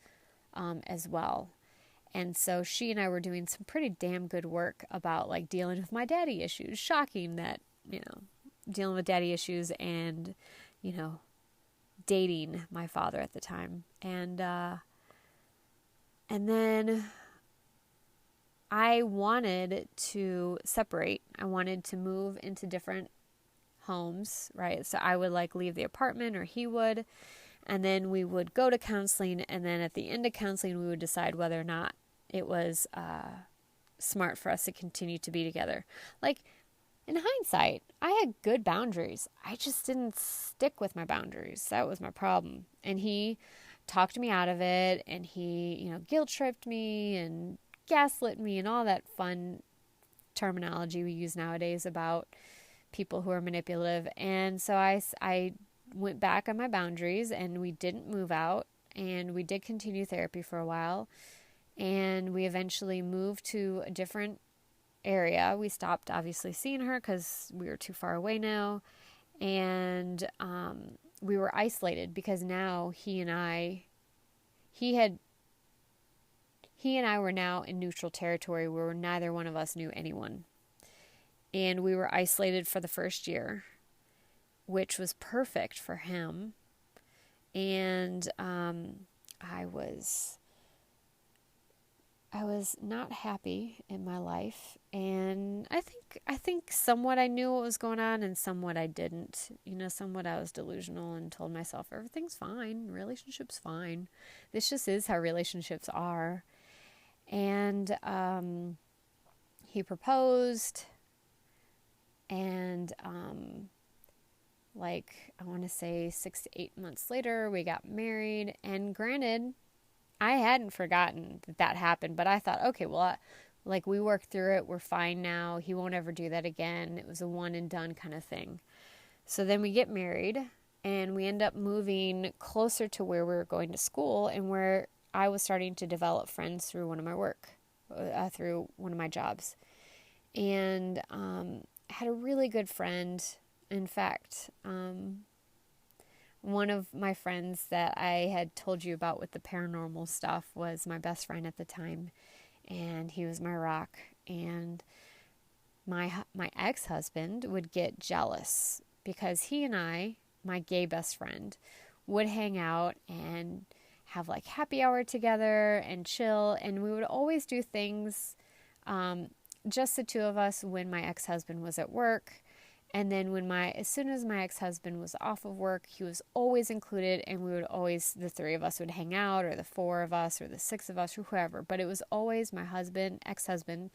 as well. And so she and I were doing some pretty damn good work about like dealing with my daddy issues. Shocking that, dealing with daddy issues and, dating my father at the time. And then I wanted to separate. I wanted to move into different homes, right? So I would like leave the apartment, or he would, and then we would go to counseling, and then at the end of counseling we would decide whether or not it was smart for us to continue to be together. Like, in hindsight, I had good boundaries. I just didn't stick with my boundaries. That was my problem. And he talked me out of it, and he, guilt tripped me and gaslit me and all that fun terminology we use nowadays about people who are manipulative. And so I went back on my boundaries, and we didn't move out, and we did continue therapy for a while, and we eventually moved to a different area. We stopped obviously seeing her because we were too far away now, and we were isolated because now he and I were now in neutral territory where neither one of us knew anyone. And we were isolated for the first year, which was perfect for him. And I was not happy in my life, and I think somewhat I knew what was going on, and somewhat I didn't. Somewhat I was delusional and told myself everything's fine, relationship's fine. This just is how relationships are. And he proposed, and I want to say 6 to 8 months later, we got married. And granted, I hadn't forgotten that happened, but I thought, okay, well, like we worked through it. We're fine now. He won't ever do that again. It was a one and done kind of thing. So then we get married and we end up moving closer to where we were going to school and where I was starting to develop friends through one of my through one of my jobs. And I had a really good friend. In fact, one of my friends that I had told you about with the paranormal stuff was my best friend at the time. And he was my rock. And my ex-husband would get jealous because he and I, my gay best friend, would hang out and have like happy hour together and chill. And we would always do things, just the two of us when my ex-husband was at work. And then as soon as my ex-husband was off of work, he was always included, and we would always, the three of us would hang out, or the four of us, or the six of us, or whoever. But it was always my ex-husband,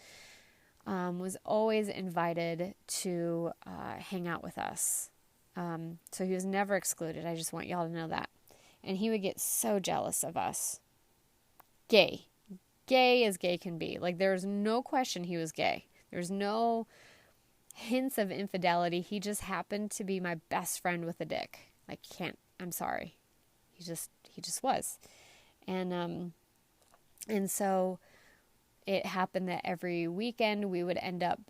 was always invited to hang out with us. So he was never excluded. I just want y'all to know that. And he would get so jealous of us. Gay as gay can be. Like, there's no question he was gay. There's no hints of infidelity. He just happened to be my best friend with a dick. I'm sorry. He just was. And so it happened that every weekend we would end up,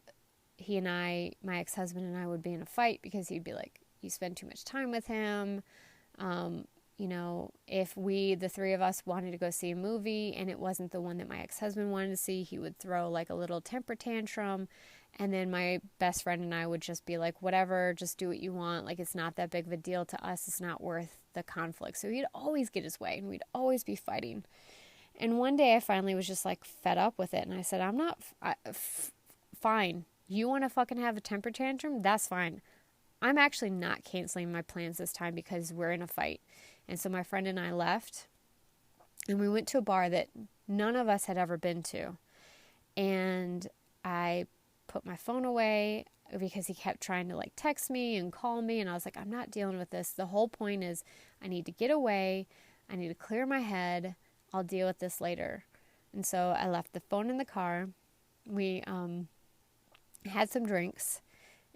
my ex-husband and I would be in a fight because he'd be like, you spend too much time with him. If the three of us wanted to go see a movie and it wasn't the one that my ex-husband wanted to see, he would throw like a little temper tantrum. And then my best friend and I would just be like, whatever, just do what you want. Like, it's not that big of a deal to us. It's not worth the conflict. So he'd always get his way and we'd always be fighting. And one day I finally was just like fed up with it. And I said, fine. You want to fucking have a temper tantrum? That's fine. I'm actually not canceling my plans this time because we're in a fight. And so my friend and I left and we went to a bar that none of us had ever been to. And I put my phone away because he kept trying to like text me and call me. And I was like, I'm not dealing with this. The whole point is I need to get away. I need to clear my head. I'll deal with this later. And so I left the phone in the car. We had some drinks.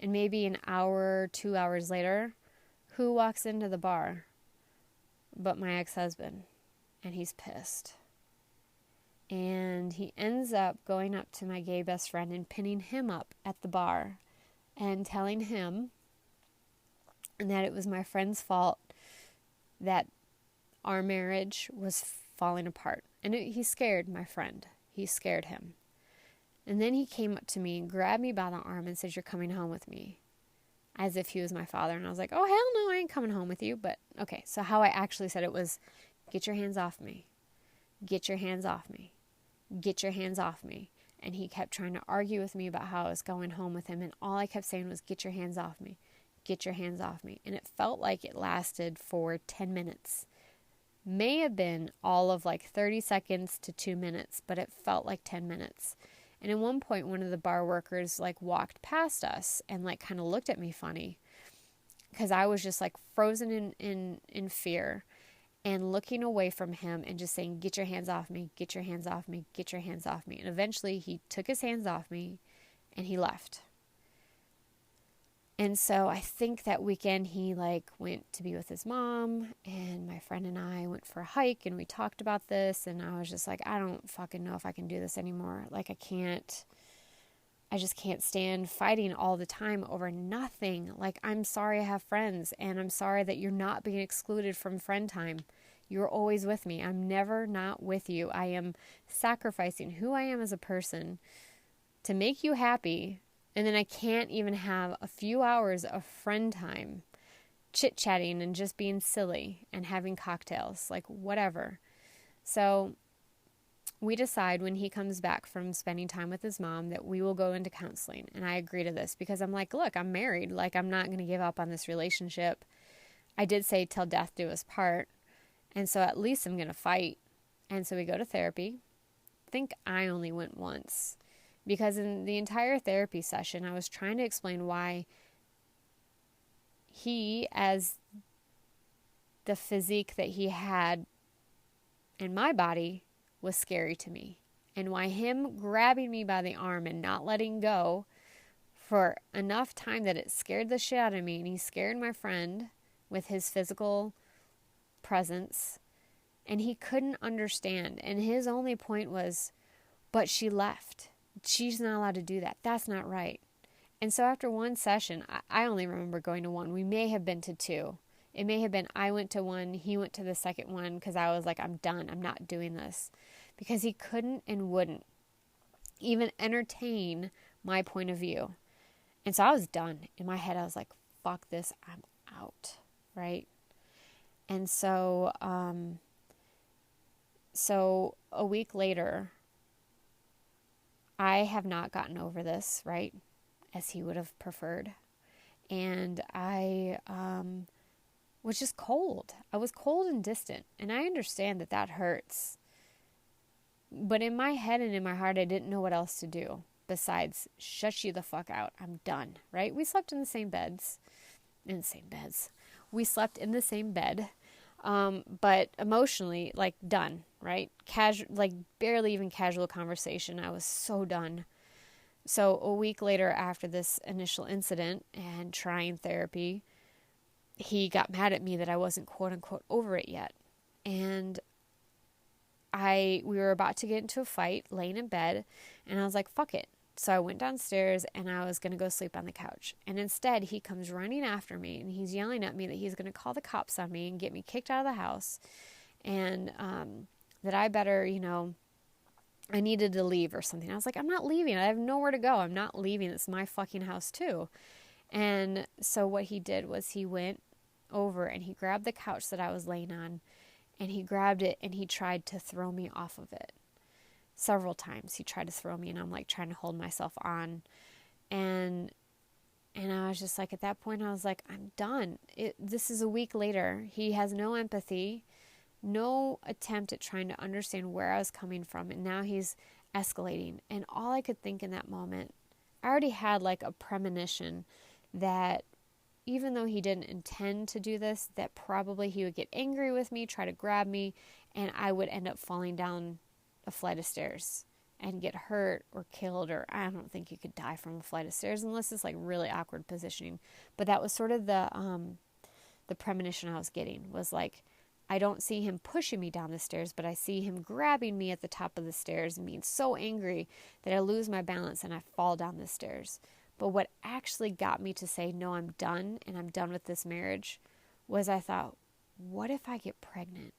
And maybe an hour, 2 hours later, who walks into the bar but my ex-husband? And he's pissed. And he ends up going up to my gay best friend and pinning him up at the bar and telling him that it was my friend's fault that our marriage was falling apart. And he scared my friend. He scared him. And then he came up to me and grabbed me by the arm and said, you're coming home with me. As if he was my father. And I was like, oh, hell no, I ain't coming home with you. But, okay, so how I actually said it was, get your hands off me. Get your hands off me. Get your hands off me. And he kept trying to argue with me about how I was going home with him. And all I kept saying was, get your hands off me. Get your hands off me. And it felt like it lasted for 10 minutes. May have been all of like 30 seconds to 2 minutes, but it felt like 10 minutes. And at one point, one of the bar workers like walked past us and like kind of looked at me funny because I was just like frozen in fear and looking away from him and just saying, get your hands off me, get your hands off me, get your hands off me. And eventually he took his hands off me and he left. And so I think that weekend he like went to be with his mom, and my friend and I went for a hike and we talked about this, and I was just like, I don't fucking know if I can do this anymore. Like I just can't stand fighting all the time over nothing. Like, I'm sorry I have friends, and I'm sorry that you're not being excluded from friend time. You're always with me. I'm never not with you. I am sacrificing who I am as a person to make you happy. And then I can't even have a few hours of friend time, chit-chatting and just being silly and having cocktails, like whatever. So we decide when he comes back from spending time with his mom that we will go into counseling. And I agree to this because I'm like, look, I'm married. Like, I'm not going to give up on this relationship. I did say till death do us part. And so at least I'm going to fight. And so we go to therapy. I think I only went once. Because in the entire therapy session, I was trying to explain why he, as the physique that he had and my body was scary to me. And why him grabbing me by the arm and not letting go for enough time that it scared the shit out of me, and he scared my friend with his physical presence, and he couldn't understand. And his only point was, but she left. She's not allowed to do that. That's not right. And so after one session, I only remember going to one. We may have been to two. It may have been I went to one, he went to the second one, because I was like, I'm done. I'm not doing this. Because he couldn't and wouldn't even entertain my point of view. And so I was done. In my head, I was like, fuck this. I'm out. Right? And so, so a week later, I have not gotten over this, right? As he would have preferred. And I was just cold. I was cold and distant. And I understand that that hurts. But in my head and in my heart, I didn't know what else to do besides shut you the fuck out. I'm done, right? We slept in the same beds. We slept in the same bed. But emotionally, like, done, right? Like barely even casual conversation. I was so done. So a week later, after this initial incident and trying therapy, he got mad at me that I wasn't quote unquote over it yet. And we were about to get into a fight, laying in bed, and I was like, fuck it. So I went downstairs and I was going to go sleep on the couch. And instead, he comes running after me and he's yelling at me that he's going to call the cops on me and get me kicked out of the house. And that I better, I needed to leave or something. I was like, I'm not leaving. I have nowhere to go. I'm not leaving. It's my fucking house too. And so what he did was he went over and he grabbed the couch that I was laying on, and he grabbed it and he tried to throw me off of it. Several times he tried to throw me, and I'm like trying to hold myself on. And I was just like, at that point, I was like, I'm done. This is a week later. He has no empathy, no attempt at trying to understand where I was coming from. And now he's escalating. And all I could think in that moment, I already had like a premonition that even though he didn't intend to do this, that probably he would get angry with me, try to grab me, and I would end up falling down a flight of stairs and get hurt or killed, or I don't think you could die from a flight of stairs unless it's like really awkward positioning. But that was sort of the premonition I was getting, was like, I don't see him pushing me down the stairs, but I see him grabbing me at the top of the stairs and being so angry that I lose my balance and I fall down the stairs. But what actually got me to say, no, I'm done and I'm done with this marriage, was I thought, what if I get pregnant?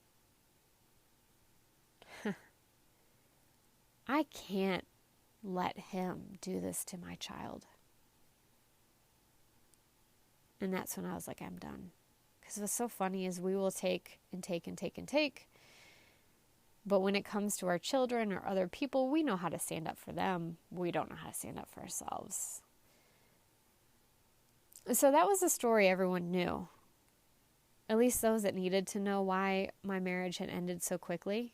I can't let him do this to my child. And that's when I was like, I'm done. Because what's so funny is we will take and take and take and take. But when it comes to our children or other people, we know how to stand up for them. We don't know how to stand up for ourselves. So that was a story everyone knew. At least those that needed to know why my marriage had ended so quickly.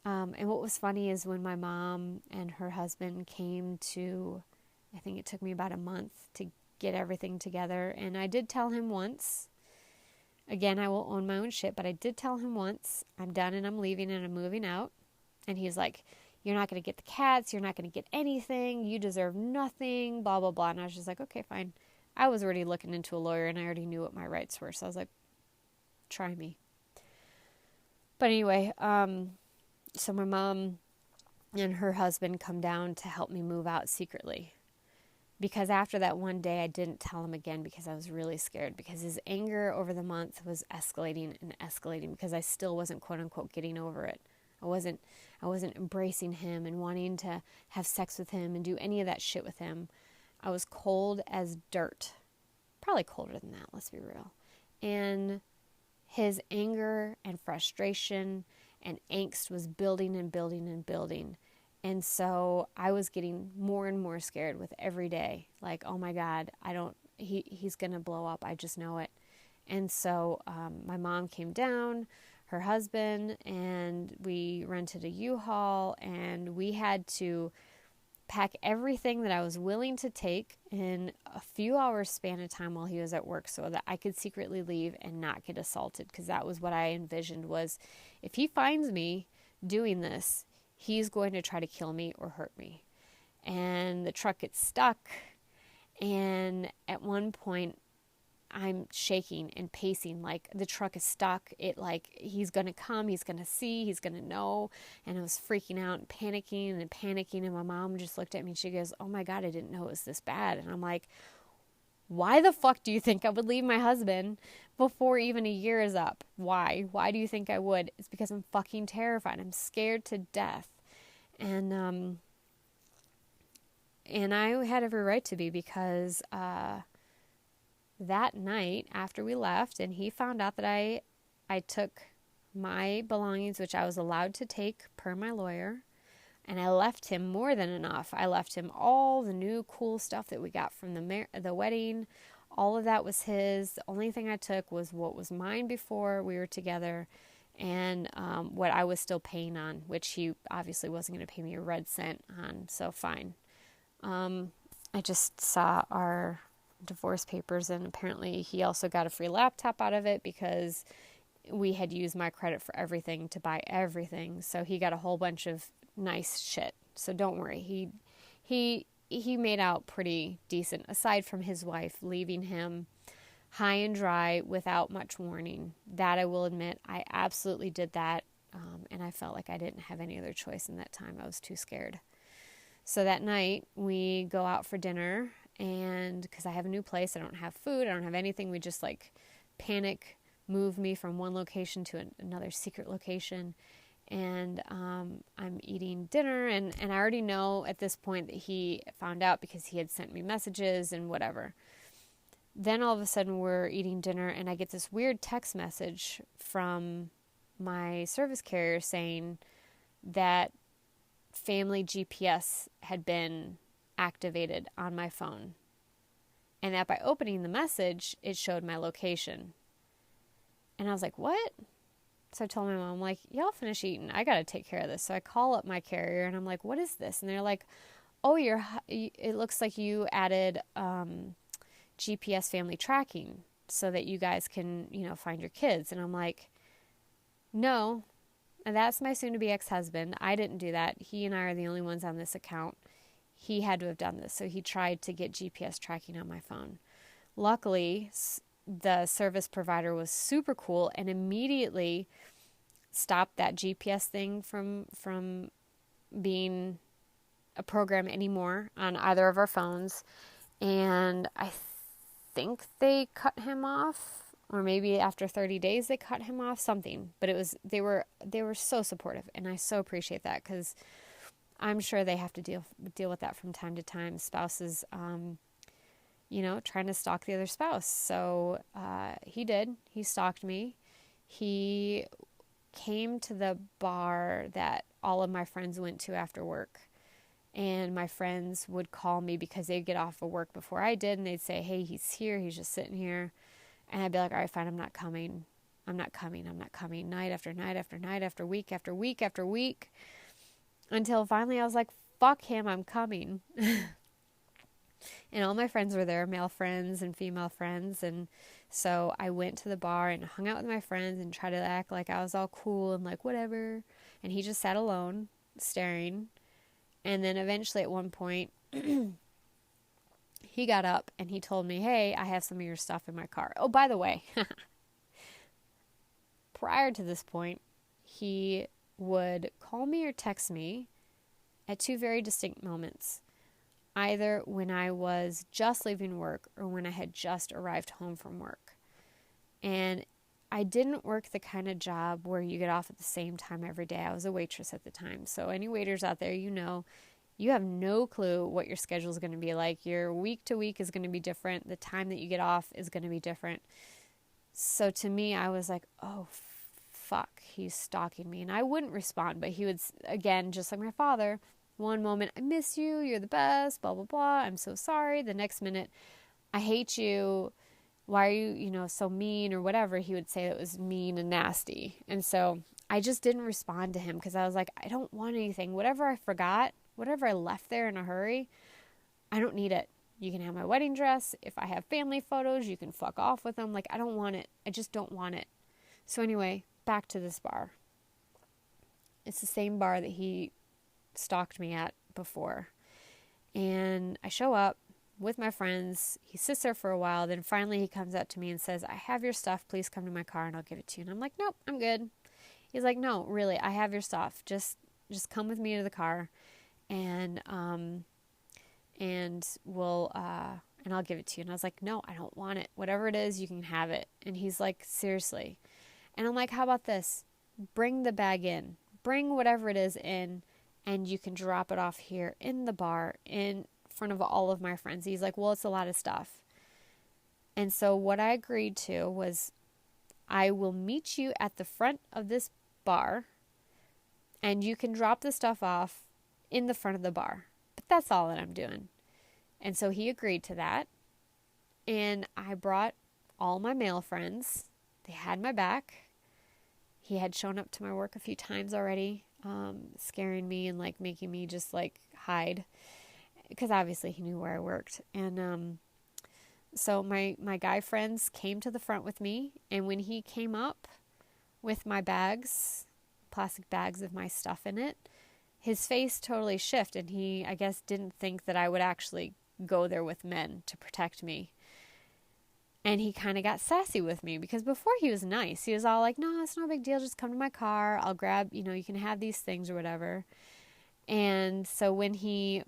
And what was funny is when my mom and her husband came to, I think it took me about a month to get everything together. And I did tell him once, again, I will own my own shit, but I did tell him once, I'm done and I'm leaving and I'm moving out. And he's like, you're not going to get the cats. You're not going to get anything. You deserve nothing, blah, blah, blah. And I was just like, okay, fine. I was already looking into a lawyer and I already knew what my rights were. So I was like, try me. But anyway, so my mom and her husband come down to help me move out secretly. Because after that one day, I didn't tell him again because I was really scared. Because his anger over the month was escalating and escalating because I still wasn't, quote unquote, getting over it. I wasn't embracing him and wanting to have sex with him and do any of that shit with him. I was cold as dirt. Probably colder than that, let's be real. And his anger and frustration and angst was building and building and building. And so I was getting more and more scared with every day. Like, oh my God, he's going to blow up. I just know it. And so my mom came down, her husband, and we rented a U-Haul, and we had to pack everything that I was willing to take in a few hours span of time while he was at work so that I could secretly leave and not get assaulted, because that was what I envisioned was if he finds me doing this, he's going to try to kill me or hurt me. And the truck gets stuck. And at one point, I'm shaking and pacing, like the truck is stuck. He's going to come, he's going to see, he's going to know. And I was freaking out and panicking. And my mom just looked at me and she goes, "Oh my God, I didn't know it was this bad." And I'm like, why the fuck do you think I would leave my husband before even a year is up? Why? Why do you think I would? It's because I'm fucking terrified. I'm scared to death. And I had every right to be, because that night after we left and he found out that I took my belongings, which I was allowed to take per my lawyer, and I left him more than enough. I left him all the new cool stuff that we got from the wedding. All of that was his. The only thing I took was what was mine before we were together, and what I was still paying on, which he obviously wasn't going to pay me a red cent on, so fine. I just saw our divorce papers, and apparently he also got a free laptop out of it because we had used my credit for everything to buy everything. So he got a whole bunch of nice shit. So don't worry. He made out pretty decent, aside from his wife leaving him high and dry without much warning. That I will admit, I absolutely did that. And I felt like I didn't have any other choice in that time. I was too scared. So that night we go out for dinner, and because I have a new place, I don't have food, I don't have anything. We just panic move me from one location to another secret location. And I'm eating dinner, and I already know at this point that he found out because he had sent me messages and whatever. Then all of a sudden we're eating dinner, and I get this weird text message from my service carrier saying that family GPS had been activated on my phone, and that by opening the message, it showed my location. And I was like, what? So I told my mom, y'all finish eating. I got to take care of this. So I call up my carrier, and I'm like, what is this? And they're like, oh, it looks like you added GPS family tracking so that you guys can, find your kids. And I'm like, no, that's my soon-to-be ex-husband. I didn't do that. He and I are the only ones on this account. He had to have done this. So he tried to get GPS tracking on my phone. Luckily, the service provider was super cool and immediately stopped that GPS thing from being a program anymore on either of our phones. And I think they cut him off, or maybe after 30 days they cut him off, something. But they were so supportive, and I so appreciate that, because I'm sure they have to deal with that from time to time. Spouses, trying to stalk the other spouse. So he did. He stalked me. He came to the bar that all of my friends went to after work. And my friends would call me because they'd get off of work before I did. And they'd say, hey, he's here. He's just sitting here. And I'd be like, all right, fine, I'm not coming. Night after night after night after week after week after week. Until finally I was like, fuck him, I'm coming. And all my friends were there, male friends and female friends. And so I went to the bar and hung out with my friends and tried to act like I was all cool and whatever. And he just sat alone, staring. And then eventually at one point, he got up and he told me, hey, I have some of your stuff in my car. Oh, by the way, prior to this point, he would call me or text me at two very distinct moments. Either when I was just leaving work or when I had just arrived home from work. And I didn't work the kind of job where you get off at the same time every day. I was a waitress at the time. So any waiters out there, you have no clue what your schedule is going to be like. Your week to week is going to be different. The time that you get off is going to be different. So to me, I was like, oh, fuck, he's stalking me. And I wouldn't respond, but he would, again, just like my father, one moment, I miss you, you're the best, blah, blah, blah, I'm so sorry. The next minute, I hate you, why are you, so mean, or whatever he would say that was mean and nasty. And so I just didn't respond to him because I was like, I don't want anything. Whatever I forgot, whatever I left there in a hurry, I don't need it. You can have my wedding dress. If I have family photos, you can fuck off with them. I don't want it. I just don't want it. So anyway, back to this bar. It's the same bar that he stalked me at before. And I show up with my friends. He sits there for a while. Then finally he comes up to me and says, I have your stuff. Please come to my car and I'll give it to you. And I'm like, nope, I'm good. He's like, no, really, I have your stuff. Just come with me to the car and we'll, and I'll give it to you. And I was like, no, I don't want it. Whatever it is, you can have it. And he's like, seriously. And I'm like, how about this? Bring the bag in. Bring whatever it is in, and you can drop it off here in the bar in front of all of my friends. He's like, well, it's a lot of stuff. And so what I agreed to was, I will meet you at the front of this bar, and you can drop the stuff off in the front of the bar. But that's all that I'm doing. And so he agreed to that. And I brought all my male friends. They had my back. He had shown up to my work a few times already, scaring me and like making me just like hide, because obviously he knew where I worked. And so my guy friends came to the front with me, and when he came up with my bags, plastic bags of my stuff in it, his face totally shifted, and he, I guess, didn't think that I would actually go there with men to protect me. And he kind of got sassy with me, because before he was nice. He was all like, no, it's no big deal. Just come to my car. I'll grab, you can have these things or whatever. And so when he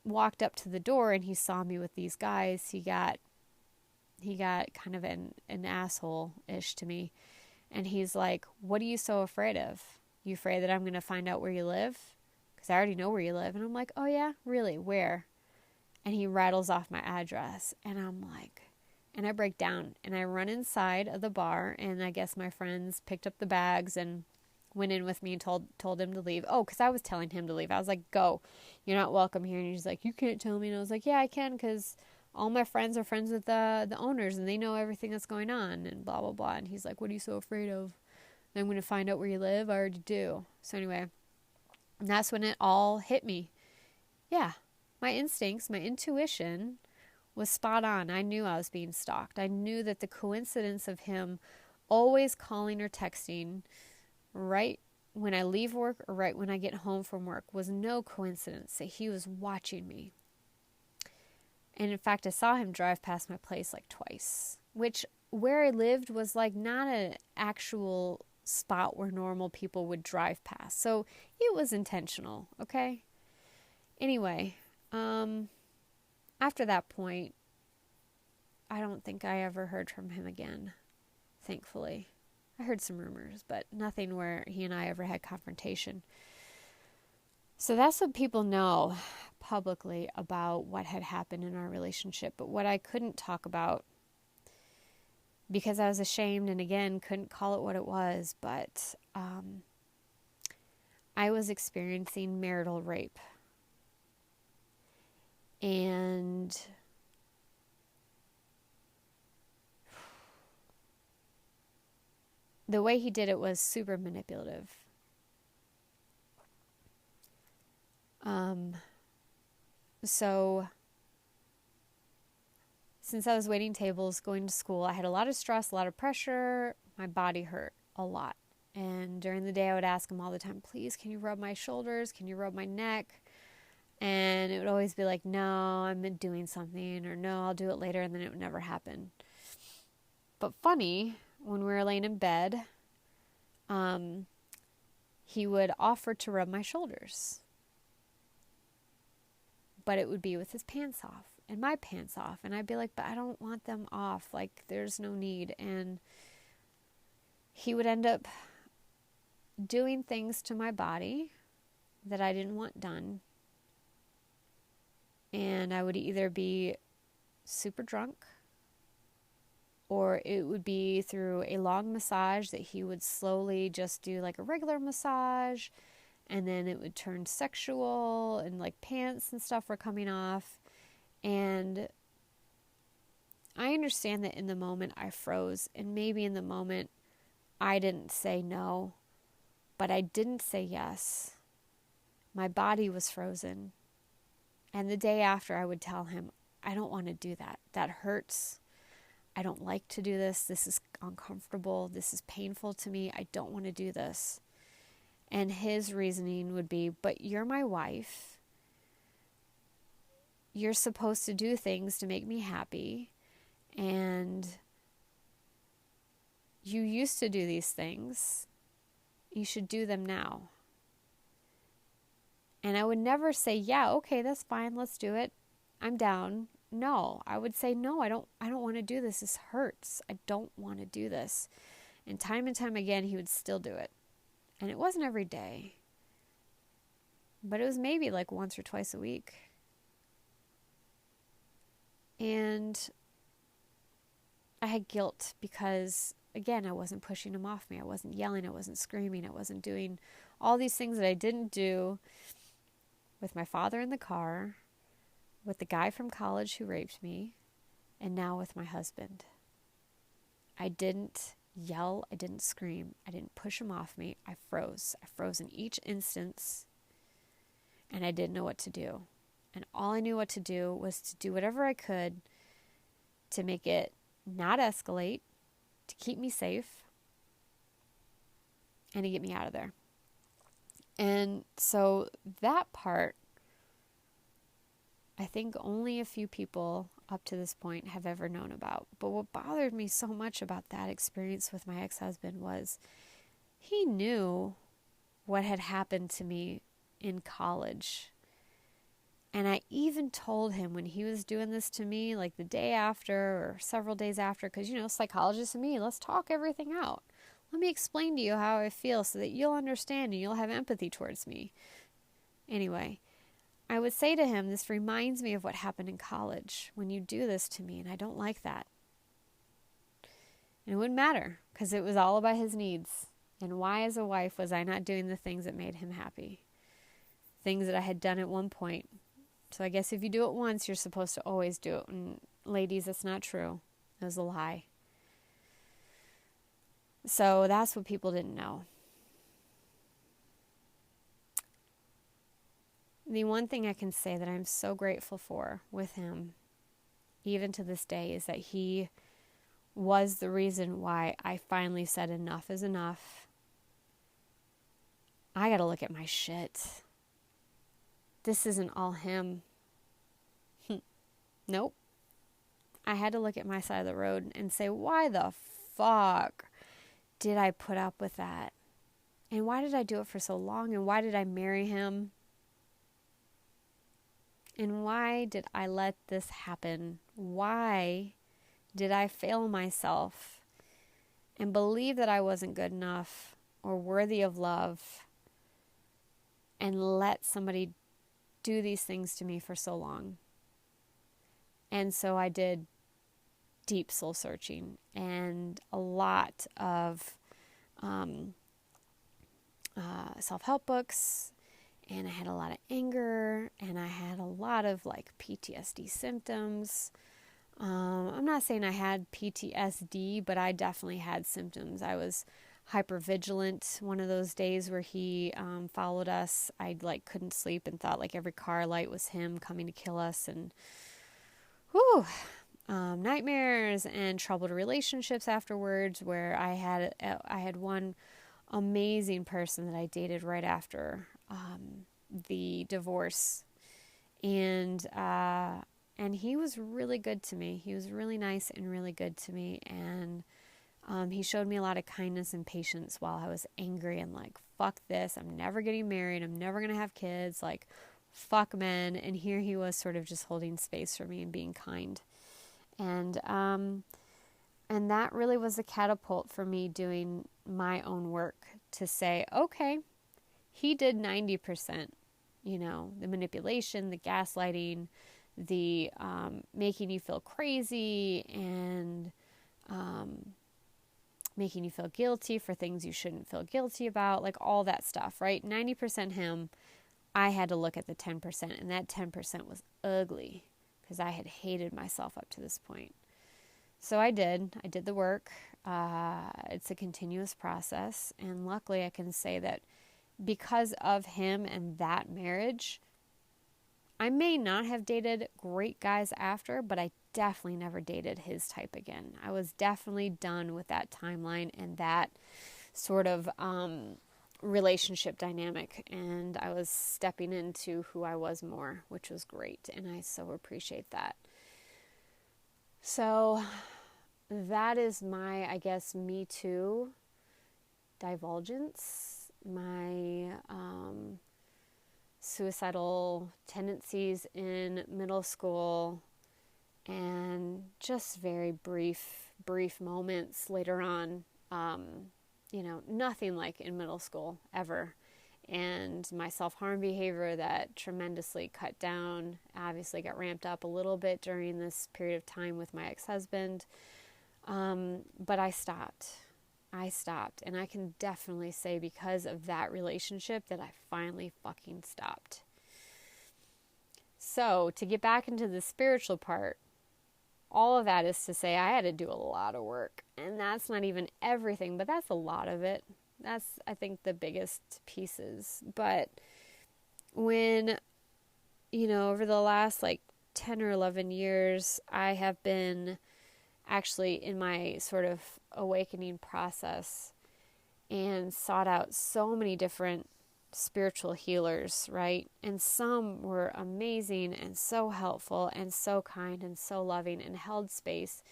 walked up to the door and he saw me with these guys, he got kind of an asshole-ish to me. And he's like, what are you so afraid of? You afraid that I'm going to find out where you live? Because I already know where you live. And I'm like, oh yeah, really? Where? And he rattles off my address, and I'm like, and I break down, and I run inside of the bar, and I guess my friends picked up the bags and went in with me and told him to leave. Oh, because I was telling him to leave. I was like, go, you're not welcome here. And he's like, you can't tell me. And I was like, yeah, I can, because all my friends are friends with the owners, and they know everything that's going on, and blah, blah, blah. And he's like, what are you so afraid of? And I'm going to find out where you live? I already do. So anyway, and that's when it all hit me. Yeah. My instincts, my intuition was spot on. I knew I was being stalked. I knew that the coincidence of him always calling or texting right when I leave work or right when I get home from work was no coincidence that he was watching me. And in fact, I saw him drive past my place like twice, which where I lived was like not an actual spot where normal people would drive past. So it was intentional, okay? Anyway, after that point, I don't think I ever heard from him again, thankfully. I heard some rumors, but nothing where he and I ever had confrontation. So that's what people know publicly about what had happened in our relationship. But what I couldn't talk about, because I was ashamed and again couldn't call it what it was, but I was experiencing marital rape. And the way he did it was super manipulative. So since I was waiting tables, going to school, I had a lot of stress, a lot of pressure. My body hurt a lot. And during the day, I would ask him all the time, please, can you rub my shoulders? Can you rub my neck? And it would always be like, no, I'm doing something, or no, I'll do it later, and then it would never happen. But funny, when we were laying in bed, he would offer to rub my shoulders. But it would be with his pants off and my pants off. And I'd be like, but I don't want them off. Like, there's no need. And he would end up doing things to my body that I didn't want done. And I would either be super drunk, or it would be through a long massage that he would slowly just do like a regular massage, and then it would turn sexual, and like pants and stuff were coming off. And I understand that in the moment I froze, and maybe in the moment I didn't say no, but I didn't say yes. My body was frozen. And the day after, I would tell him, I don't want to do that. That hurts. I don't like to do this. This is uncomfortable. This is painful to me. I don't want to do this. And his reasoning would be, but you're my wife. You're supposed to do things to make me happy. And you used to do these things. You should do them now. And I would never say, yeah, okay, that's fine. Let's do it. I'm down. No, I would say, no, I don't want to do this. This hurts. I don't want to do this. And time again, he would still do it. And it wasn't every day, but it was maybe like once or twice a week. And I had guilt because, again, I wasn't pushing him off me. I wasn't yelling. I wasn't screaming. I wasn't doing all these things that I didn't do with my father in the car, with the guy from college who raped me, and now with my husband. I didn't yell. I didn't scream. I didn't push him off me. I froze. I froze in each instance, and I didn't know what to do. And all I knew what to do was to do whatever I could to make it not escalate, to keep me safe, and to get me out of there. And so that part, I think only a few people up to this point have ever known about. But what bothered me so much about that experience with my ex-husband was he knew what had happened to me in college. And I even told him when he was doing this to me, like the day after or several days after, because, psychologist and me, let's talk everything out. Let me explain to you how I feel so that you'll understand and you'll have empathy towards me. Anyway, I would say to him, this reminds me of what happened in college when you do this to me, and I don't like that. And it wouldn't matter because it was all about his needs. And why, as a wife, was I not doing the things that made him happy? Things that I had done at one point. So I guess if you do it once, you're supposed to always do it. And ladies, that's not true. It was a lie. So that's what people didn't know. The one thing I can say that I'm so grateful for with him, even to this day, is that he was the reason why I finally said enough is enough. I got to look at my shit. This isn't all him. Nope. I had to look at my side of the road and say, why the fuck did I put up with that? And why did I do it for so long? And why did I marry him? And why did I let this happen? Why did I fail myself and believe that I wasn't good enough or worthy of love and let somebody do these things to me for so long? And so I did deep soul searching and a lot of self-help books, and I had a lot of anger, and I had a lot of PTSD symptoms. I'm not saying I had PTSD, but I definitely had symptoms. I was hypervigilant. One of those days where he followed us, I couldn't sleep and thought every car light was him coming to kill us, and nightmares and troubled relationships afterwards. Where I had one amazing person that I dated right after the divorce, and he was really good to me. He was really nice and really good to me, and he showed me a lot of kindness and patience while I was angry and fuck this, I'm never getting married, I'm never gonna have kids, fuck men. And here he was sort of just holding space for me and being kind. And that really was a catapult for me doing my own work to say, okay, he did 90%, the manipulation, the gaslighting, the making you feel crazy and making you feel guilty for things you shouldn't feel guilty about, all that stuff, right? 90% him. I had to look at the 10%, and that 10% was ugly because I had hated myself up to this point. So I did the work. It's a continuous process, and luckily I can say that because of him and that marriage, I may not have dated great guys after, but I definitely never dated his type again. I was definitely done with that timeline and that sort of relationship dynamic, and I was stepping into who I was more, which was great, and I so appreciate that. So that is my, I guess, Me Too divulgence, my suicidal tendencies in middle school, and just very brief moments later on, nothing like in middle school ever. And my self-harm behavior that tremendously cut down, obviously got ramped up a little bit during this period of time with my ex-husband. But I stopped. And I can definitely say because of that relationship that I finally fucking stopped. So to get back into the spiritual part, all of that is to say I had to do a lot of work, and that's not even everything, but that's a lot of it. That's, I think, the biggest pieces. But when, over the last 10 or 11 years, I have been actually in my sort of awakening process and sought out so many different spiritual healers, right? And some were amazing and so helpful and so kind and so loving and held space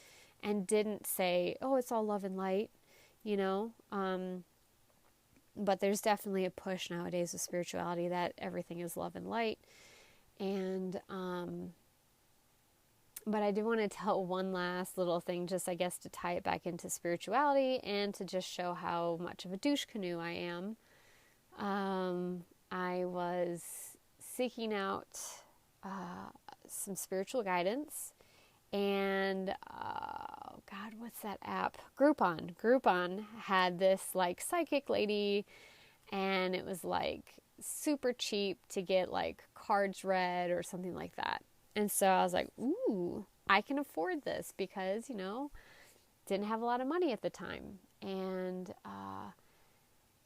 and didn't say, oh, it's all love and light, but there's definitely a push nowadays with spirituality that everything is love and light. And but I do want to tell one last little thing, just I guess to tie it back into spirituality and to just show how much of a douche canoe I am. I was seeking out some spiritual guidance, and God, what's that app? Groupon. Groupon had this psychic lady, and it was super cheap to get cards read or something like that. And so I was like, ooh, I can afford this because, didn't have a lot of money at the time. And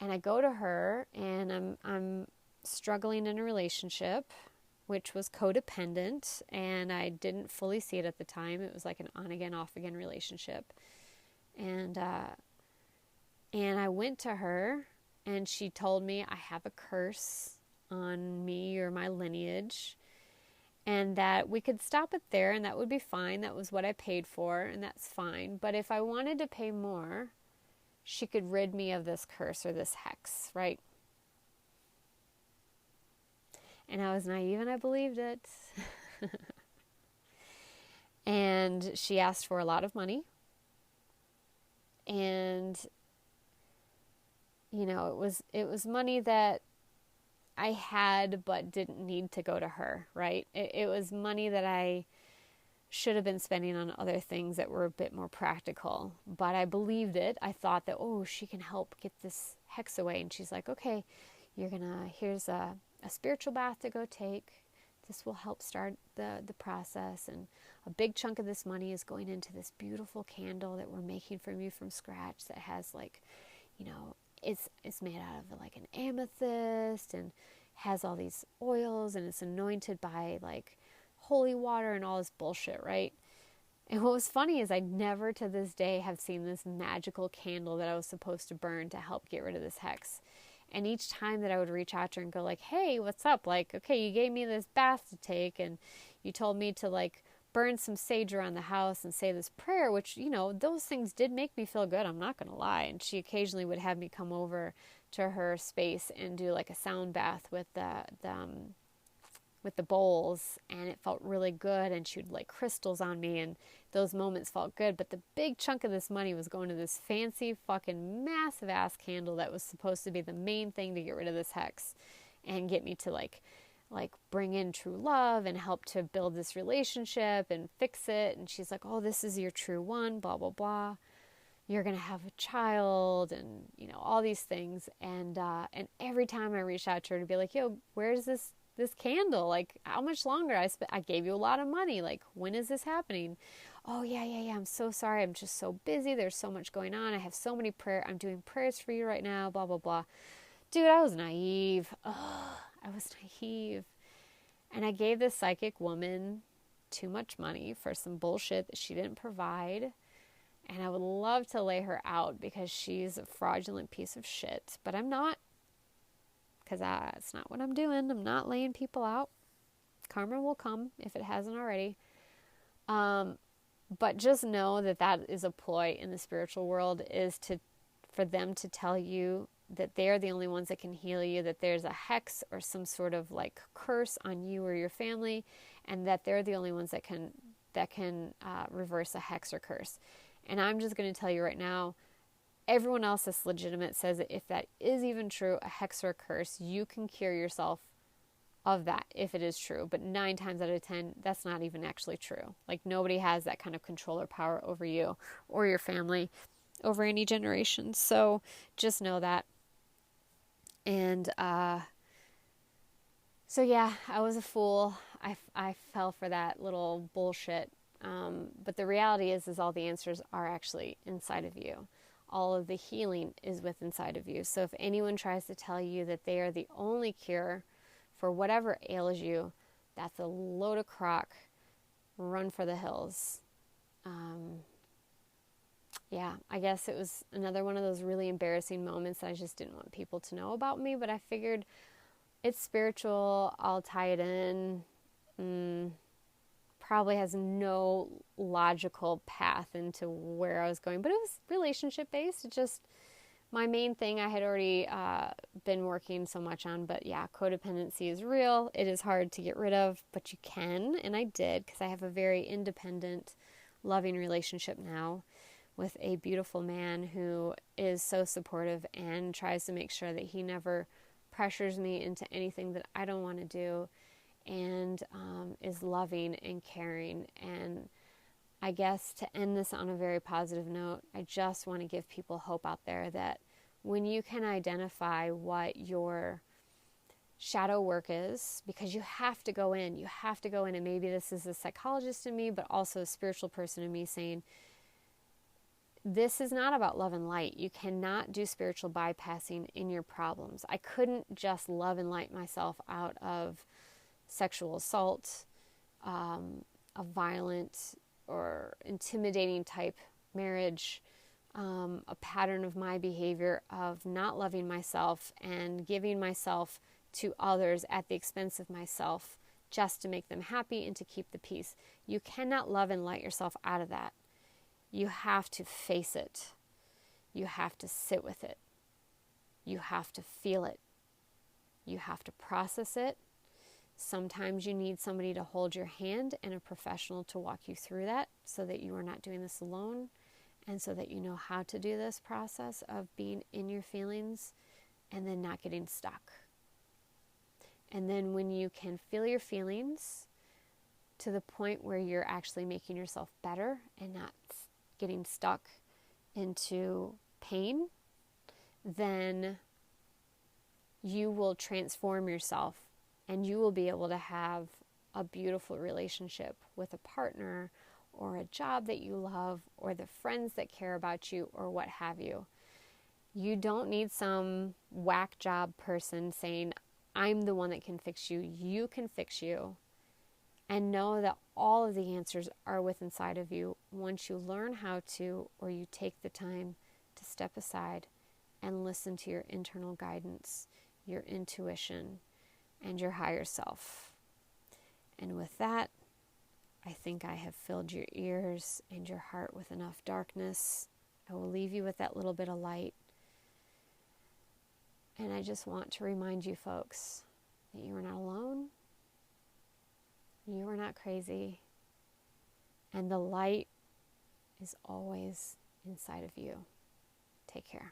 I go to her, and I'm struggling in a relationship, which was codependent, and I didn't fully see it at the time. It was like an on-again, off-again relationship. And I went to her, and she told me I have a curse on me or my lineage, and that we could stop it there, and that would be fine. That was what I paid for, and that's fine. But if I wanted to pay more, she could rid me of this curse or this hex, right? And I was naive and I believed it. And she asked for a lot of money. And, it was money that I had but didn't need to go to her, right? It was money that I should have been spending on other things that were a bit more practical. But I believed it. I thought that, she can help get this hex away. And she's like, okay, here's a spiritual bath to go take. This will help start the process. And a big chunk of this money is going into this beautiful candle that we're making for you from scratch that has it's made out of an amethyst and has all these oils, and it's anointed by holy water and all this bullshit, right? And what was funny is I never to this day have seen this magical candle that I was supposed to burn to help get rid of this hex. And each time that I would reach out to her and go hey, what's up? Okay, you gave me this bath to take, and you told me to burn some sage around the house and say this prayer, which, those things did make me feel good. I'm not going to lie. And she occasionally would have me come over to her space and do a sound bath with the bowls, and it felt really good, and she would lay crystals on me, and those moments felt good. But the big chunk of this money was going to this fancy fucking massive ass candle that was supposed to be the main thing to get rid of this hex and get me to bring in true love and help to build this relationship and fix it. And she's like, oh, this is your true one, blah blah blah, you're gonna have a child, and all these things. And every time I reached out to her to be like, yo, where's this candle? How much longer? I gave you a lot of money. When is this happening? Oh, yeah. I'm so sorry. I'm just so busy. There's so much going on. I have so many I'm doing prayers for you right now, blah, blah, blah. Dude, I was naive. I was naive. And I gave this psychic woman too much money for some bullshit that she didn't provide. And I would love to lay her out because she's a fraudulent piece of shit. But I'm not. Because that's not what I'm doing. I'm not laying people out. Karma will come if it hasn't already. But just know that that is a ploy in the spiritual world, is for them to tell you that they're the only ones that can heal you, that there's a hex or some sort of like curse on you or your family, and that they're the only ones that can reverse a hex or curse. And I'm just going to tell you right now, everyone else that's legitimate says that if that is even true, a hex or a curse, you can cure yourself of that if it is true. But 9 times out of 10, that's not even actually true. Like, nobody has that kind of control or power over you or your family over any generation. So just know that. And so yeah, I was a fool. I fell for that little bullshit. But the reality is all the answers are actually inside of you. All of the healing is within inside of you. So if anyone tries to tell you that they are the only cure for whatever ails you, that's a load of crock. Run for the hills. Yeah, I guess it was another one of those really embarrassing moments that I just didn't want people to know about me, but I figured it's spiritual, I'll tie it in. Probably has no logical path into where I was going, but it was relationship based. It just, my main thing I had already been working so much on. But yeah, codependency is real. It is hard to get rid of, but you can, and I did, because I have a very independent, loving relationship now with a beautiful man who is so supportive and tries to make sure that he never pressures me into anything that I don't want to do, and is loving and caring. And I guess to end this on a very positive note, I just want to give people hope out there that when you can identify what your shadow work is, because you have to go in, and maybe this is a psychologist in me, but also a spiritual person in me saying, this is not about love and light. You cannot do spiritual bypassing in your problems. I couldn't just love and light myself out of sexual assault, a violent or intimidating type marriage, a pattern of my behavior of not loving myself and giving myself to others at the expense of myself just to make them happy and to keep the peace. You cannot love and light yourself out of that. You have to face it. You have to sit with it. You have to feel it. You have to process it. Sometimes you need somebody to hold your hand and a professional to walk you through that so that you are not doing this alone, and so that you know how to do this process of being in your feelings and then not getting stuck. And then when you can feel your feelings to the point where you're actually making yourself better and not getting stuck into pain, then you will transform yourself and you will be able to have a beautiful relationship with a partner or a job that you love or the friends that care about you or what have you. You don't need some whack job person saying, I'm the one that can fix you. You can fix you. And know that all of the answers are within inside of you once you learn how to, or you take the time to step aside and listen to your internal guidance, your intuition, and your higher self. And with that, I think I have filled your ears and your heart with enough darkness. I will leave you with that little bit of light. And I just want to remind you folks that you are not alone. You are not crazy. And the light is always inside of you. Take care.